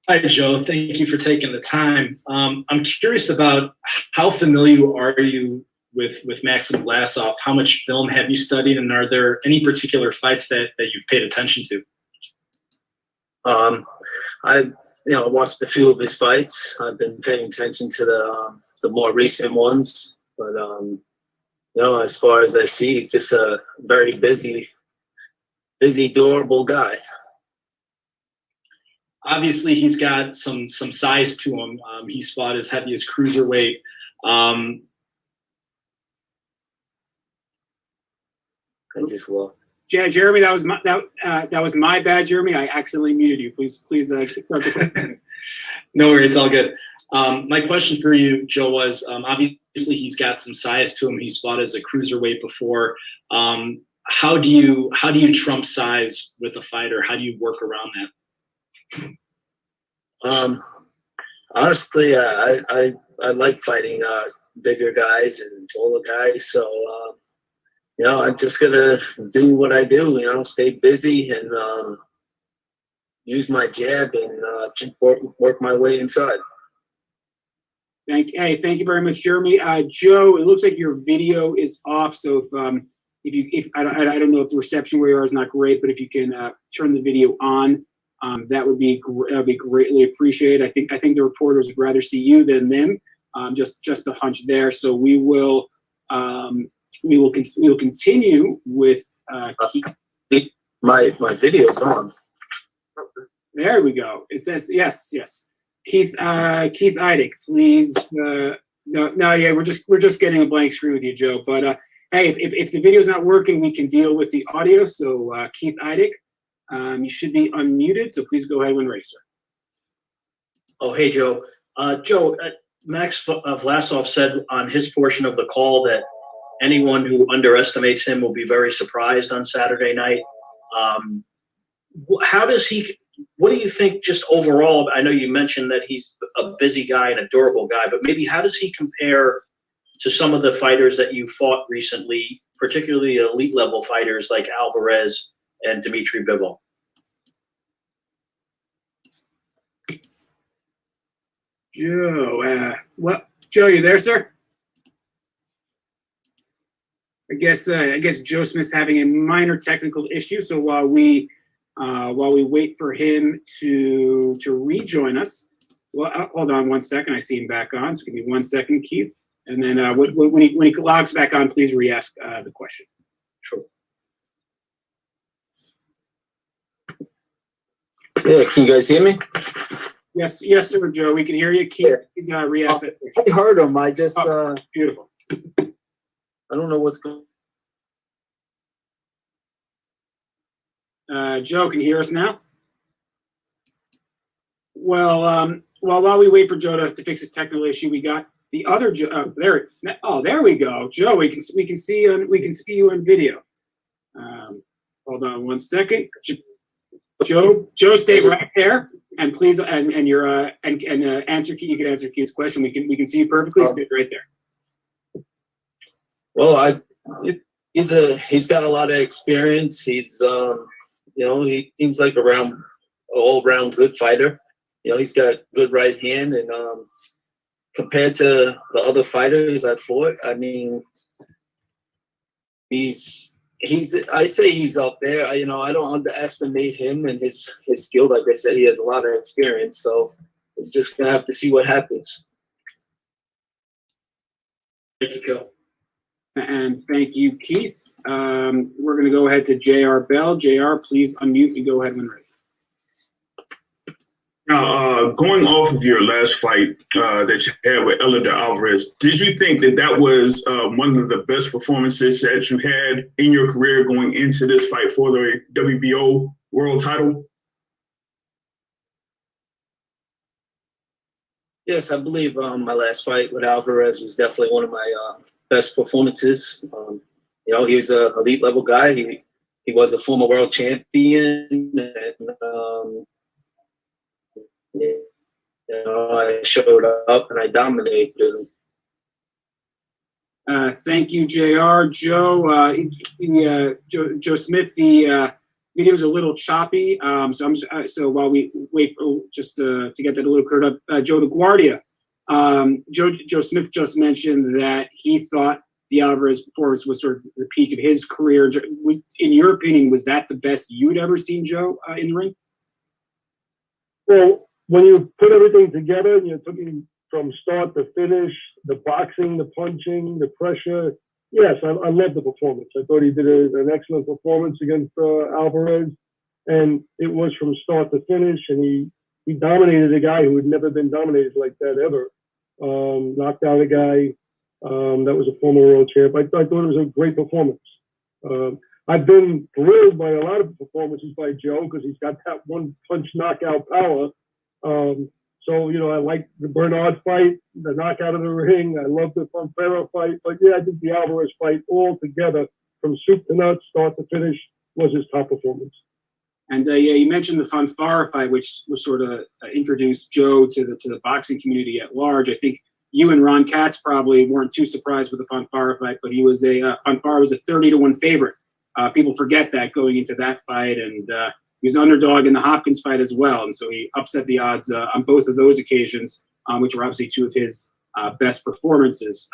Hi, Joe. Thank you for taking the time. I'm curious about how familiar are you with Maxim Vlasov? How much film have you studied, and are there any particular fights that you've paid attention to? I've watched a few of his fights. I've been paying attention to the more recent ones, but as far as I see, he's just a very busy, durable guy. Obviously, he's got some size to him. He's fought as heavy as cruiserweight. I just love. Jeremy, that was my bad, Jeremy. I accidentally muted you. Please start the question. No worries, it's all good. My question for you, Joe, was obviously he's got some size to him. He's fought as a cruiserweight before. How do you trump size with a fighter? How do you work around that? Honestly, I like fighting bigger guys and taller guys. So I'm just gonna do what I do. Stay busy and use my jab and work my way inside. Thank you very much, Jeremy. Joe, it looks like your video is off. So if I don't know if the reception where you are is not great, but if you can turn the video on, that would be greatly appreciated. I think the reporters would rather see you than them. Just a hunch there. So we will continue with my video's on. There we go. It says yes. Keith Eidig, please. We're just getting a blank screen with you, Joe. But hey, if the video's not working, we can deal with the audio. So Keith Eidig, you should be unmuted. So please go ahead when ready, sir. Oh, hey, Joe. Joe, Max Vlasov said on his portion of the call that anyone who underestimates him will be very surprised on Saturday night. What do you think just overall? I know you mentioned that he's a busy guy and a durable guy, but maybe how does he compare to some of the fighters that you fought recently, particularly elite level fighters like Alvarez and Dmitry Bivol? Joe, Joe, you there, sir? I guess Joe Smith's having a minor technical issue. So while we wait for him to rejoin us, well, hold on 1 second. I see him back on. So give me 1 second, Keith. And then when he logs back on, please re-ask the question. Sure. Yeah, can you guys hear me? Yes, sir, Joe. We can hear you. Keith, please re-ask that question. I heard him. I just beautiful. I don't know what's going. Joe, can you hear us now? Well, while we wait for Joe to fix his technical issue, we got the other Joe. There we go, Joe. We can see you on video. Hold on one second, Joe. Stay right there, and please, and your answer. You can answer Keith's question. We can see you perfectly. Stay right there. Well, he's got a lot of experience. He's he seems like all around good fighter. He's got good right hand, and compared to the other fighters I fought, I mean, I'd say he's up there. I don't underestimate him and his skill. Like I said, he has a lot of experience, so we're just gonna have to see what happens. Thank you, Joe. And thank you, Keith. We're going to go ahead to J.R. Bell. J.R., please unmute and go ahead when ready. Now, going off of your last fight that you had with Eleider Alvarez, did you think that was one of the best performances that you had in your career going into this fight for the WBO world title? Yes, I believe my last fight with Alvarez was definitely one of my best performances. He was an elite level guy. He was a former world champion, and I showed up and I dominated him. Thank you, JR. Joe, Joe Smith, the video's a little choppy. So while we wait just to get that a little cleared up, Joe DeGuardia, Joe Smith just mentioned that he thought the Alvarez performance was sort of the peak of his career. In your opinion, was that the best you'd ever seen Joe in the ring? Well, when you put everything together and you're talking from start to finish, the boxing, the punching, the pressure, yes, I love the performance. I thought he did an excellent performance against Alvarez, and it was from start to finish, and he dominated a guy who had never been dominated like that ever. Knocked out a guy that was a former world champ. I thought it was a great performance. I've been thrilled by a lot of performances by Joe because he's got that one punch knockout power. So, I like the Bernard fight, the knockout of the ring. I love the Fonfara fight. But, yeah, I think the Alvarez fight all together from soup to nuts, start to finish, was his top performance. And, you mentioned the Fonfara fight, which was sort of introduced Joe to the boxing community at large. I think you and Ron Katz probably weren't too surprised with the Fonfara fight, but Fonfara was a 30-1 favorite. People forget that going into that fight, and he was an underdog in the Hopkins fight as well, and so he upset the odds on both of those occasions, which were obviously two of his best performances.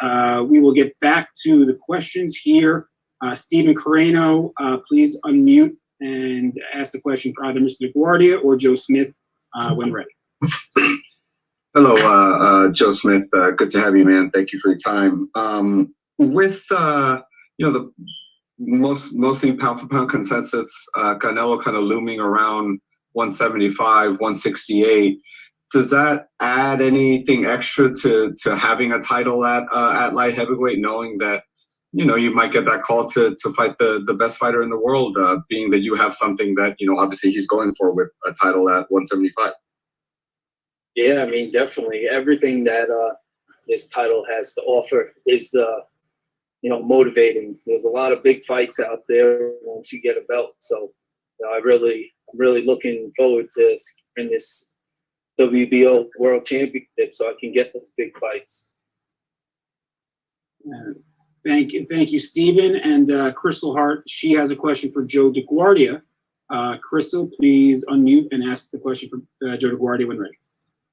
We will get back to the questions here. Stephen Carreno, please unmute and ask the question for either Mr. DeGuardia or Joe Smith when ready. Hello, Joe Smith. Good to have you, man. Thank you for your time. With the mostly pound for pound consensus, Canelo kind of looming around 175, 168. Does that add anything extra to having a title at light heavyweight, knowing that you might get that call to fight the best fighter in the world, being that you have something that obviously he's going for with a title at 175? Yeah, I mean, definitely everything that this title has to offer is motivating. There's a lot of big fights out there once you get a belt. So I'm really looking forward to securing this WBO World Championship so I can get those big fights. Thank you, Stephen. And Crystal Hart, she has a question for Joe DeGuardia. Crystal, please unmute and ask the question for Joe DeGuardia when ready.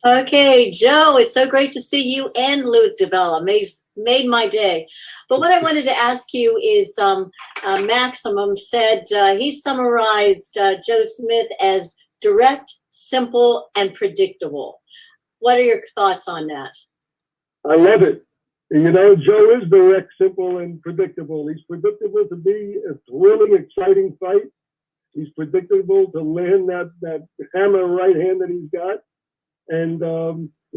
Okay, Joe, it's so great to see you and Luke DeBella. Made my day. But what I wanted to ask you is Maximum said he summarized Joe Smith as direct, simple, and predictable. What are your thoughts on that? I love it. Joe is direct, simple, and predictable. He's predictable to be a thrilling, exciting fight. He's predictable to land that hammer right hand that he's got. And,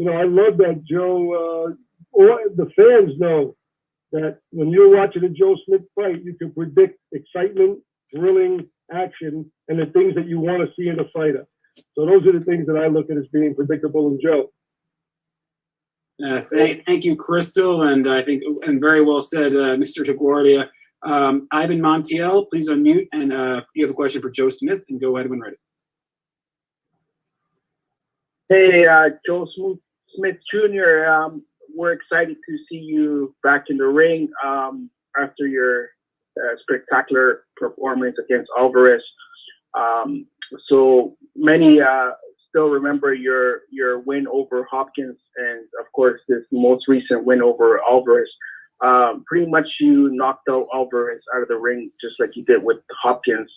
I love that Joe, or the fans know that when you're watching a Joe Smith fight, you can predict excitement, thrilling action, and the things that you want to see in a fighter. So those are the things that I look at as being predictable in Joe. Thank you, Crystal, and I think, and very well said, Mr. DeGuardia. Ivan Montiel, please unmute, and you have a question for Joe Smith, and go ahead when ready. Hey, Joe Smith Jr., we're excited to see you back in the ring after your spectacular performance against Alvarez. So many still remember your win over Hopkins, and of course this most recent win over Alvarez. Pretty much you knocked out Alvarez out of the ring just like you did with Hopkins.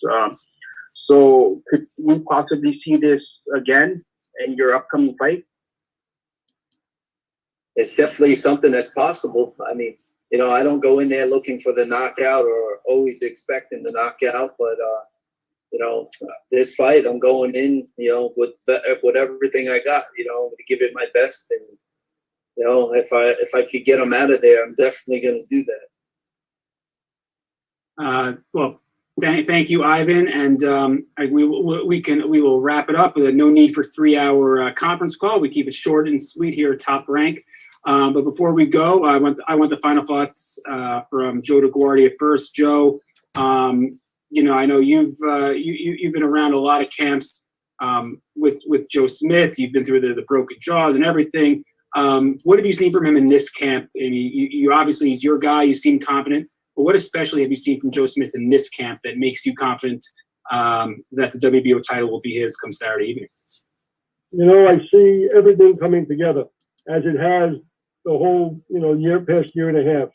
So could we possibly see this again in your upcoming fight? It's definitely something that's possible. I mean, I don't go in there looking for the knockout or always expecting the knockout, but this fight, I'm going in, with everything I got, to give it my best. And, if I could get him out of there, I'm definitely going to do that. Well, thank you, Ivan. And we will wrap it up with no need for 3-hour conference call. We keep it short and sweet here at Top Rank. But before we go, I want the final thoughts from Joe DeGuardia first. Joe, I know you've been around a lot of camps with Joe Smith. You've been through the broken jaws and everything. What have you seen from him in this camp? I mean, you obviously, he's your guy. You seem confident. But what especially have you seen from Joe Smith in this camp that makes you confident that the WBO title will be his come Saturday evening? I see everything coming together as it has the whole, past year and a half.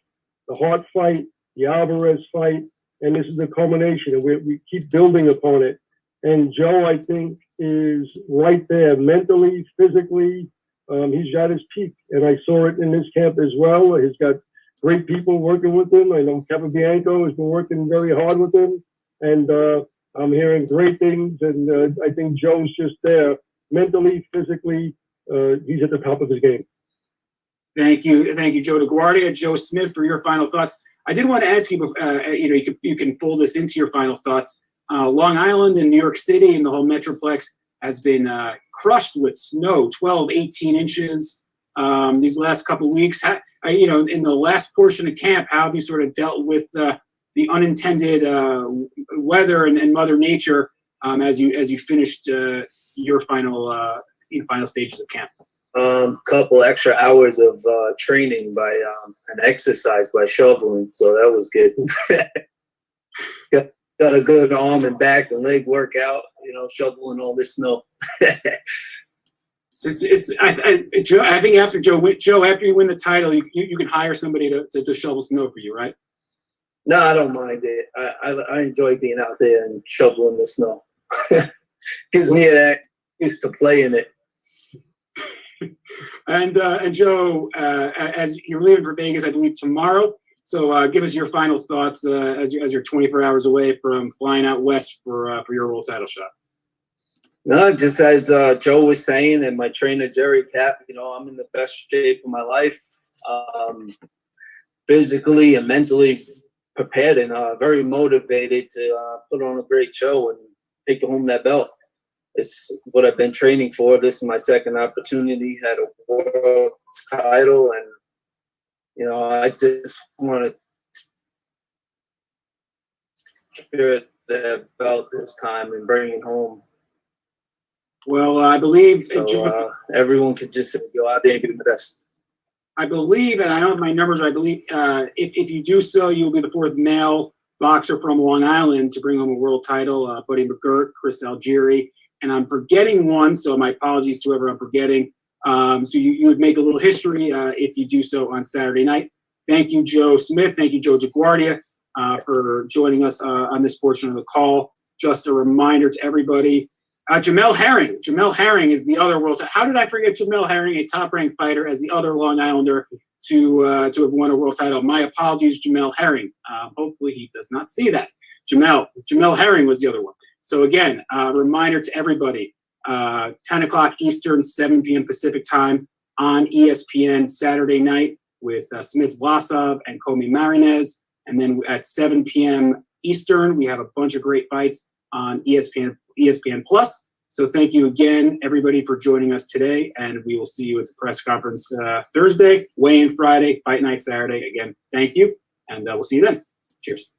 The Hart fight, the Alvarez fight, and this is the culmination. And we keep building upon it. And Joe, I think, is right there mentally, physically. He's at his peak. And I saw it in this camp as well. He's got great people working with him. I know Kevin Bianco has been working very hard with him. And I'm hearing great things. And I think Joe's just there mentally, physically. He's at the top of his game. Thank you, Joe DeGuardia. Joe Smith, for your final thoughts. I did want to ask you, you can fold this into your final thoughts. Long Island and New York City and the whole Metroplex has been crushed with snow, 12, 18 inches these last couple of weeks. In the last portion of camp, how have you sort of dealt with the unintended weather and Mother Nature as you finished your final stages of camp? Couple extra hours of training by an exercise by shoveling, so that was good. got a good arm and back and leg workout, shoveling all this snow. I think after after you win the title, you can hire somebody to shovel snow for you, right? No, I don't mind it. I enjoy being out there and shoveling the snow. Gives me that used to play in it. And Joe, as you're leaving for Vegas, I believe tomorrow. So give us your final thoughts as you're 24 hours away from flying out west for your world title shot. No, just as Joe was saying, and my trainer Jerry Cap, I'm in the best shape of my life, physically and mentally prepared, and very motivated to put on a great show and take home that belt. It's what I've been training for. This is my second opportunity, had a world title, and I just want to secure that belt this time and bring it home. Well, I believe so, everyone could just go out there and give it the best. I believe, and I don't have my numbers, I believe if you do so, you'll be the fourth male boxer from Long Island to bring home a world title. Buddy McGirt, Chris Algieri. And I'm forgetting one, so my apologies to whoever I'm forgetting. So you would make a little history if you do so on Saturday night. Thank you, Joe Smith. Thank you, Joe DeGuardia, for joining us on this portion of the call. Just a reminder to everybody, Jamel Herring. Jamel Herring is the other world. How did I forget Jamel Herring, a top-ranked fighter, as the other Long Islander to have won a world title? My apologies, Jamel Herring. Hopefully he does not see that. Jamel Herring was the other one. So again, reminder to everybody, 10 o'clock Eastern, 7 p.m. Pacific time on ESPN Saturday night with Maxim Vlasov and Commey Marinez. And then at 7 p.m. Eastern, we have a bunch of great fights on ESPN Plus. So thank you again, everybody, for joining us today. And we will see you at the press conference Thursday, weigh-in Friday, fight night Saturday. Again, thank you. And we'll see you then. Cheers.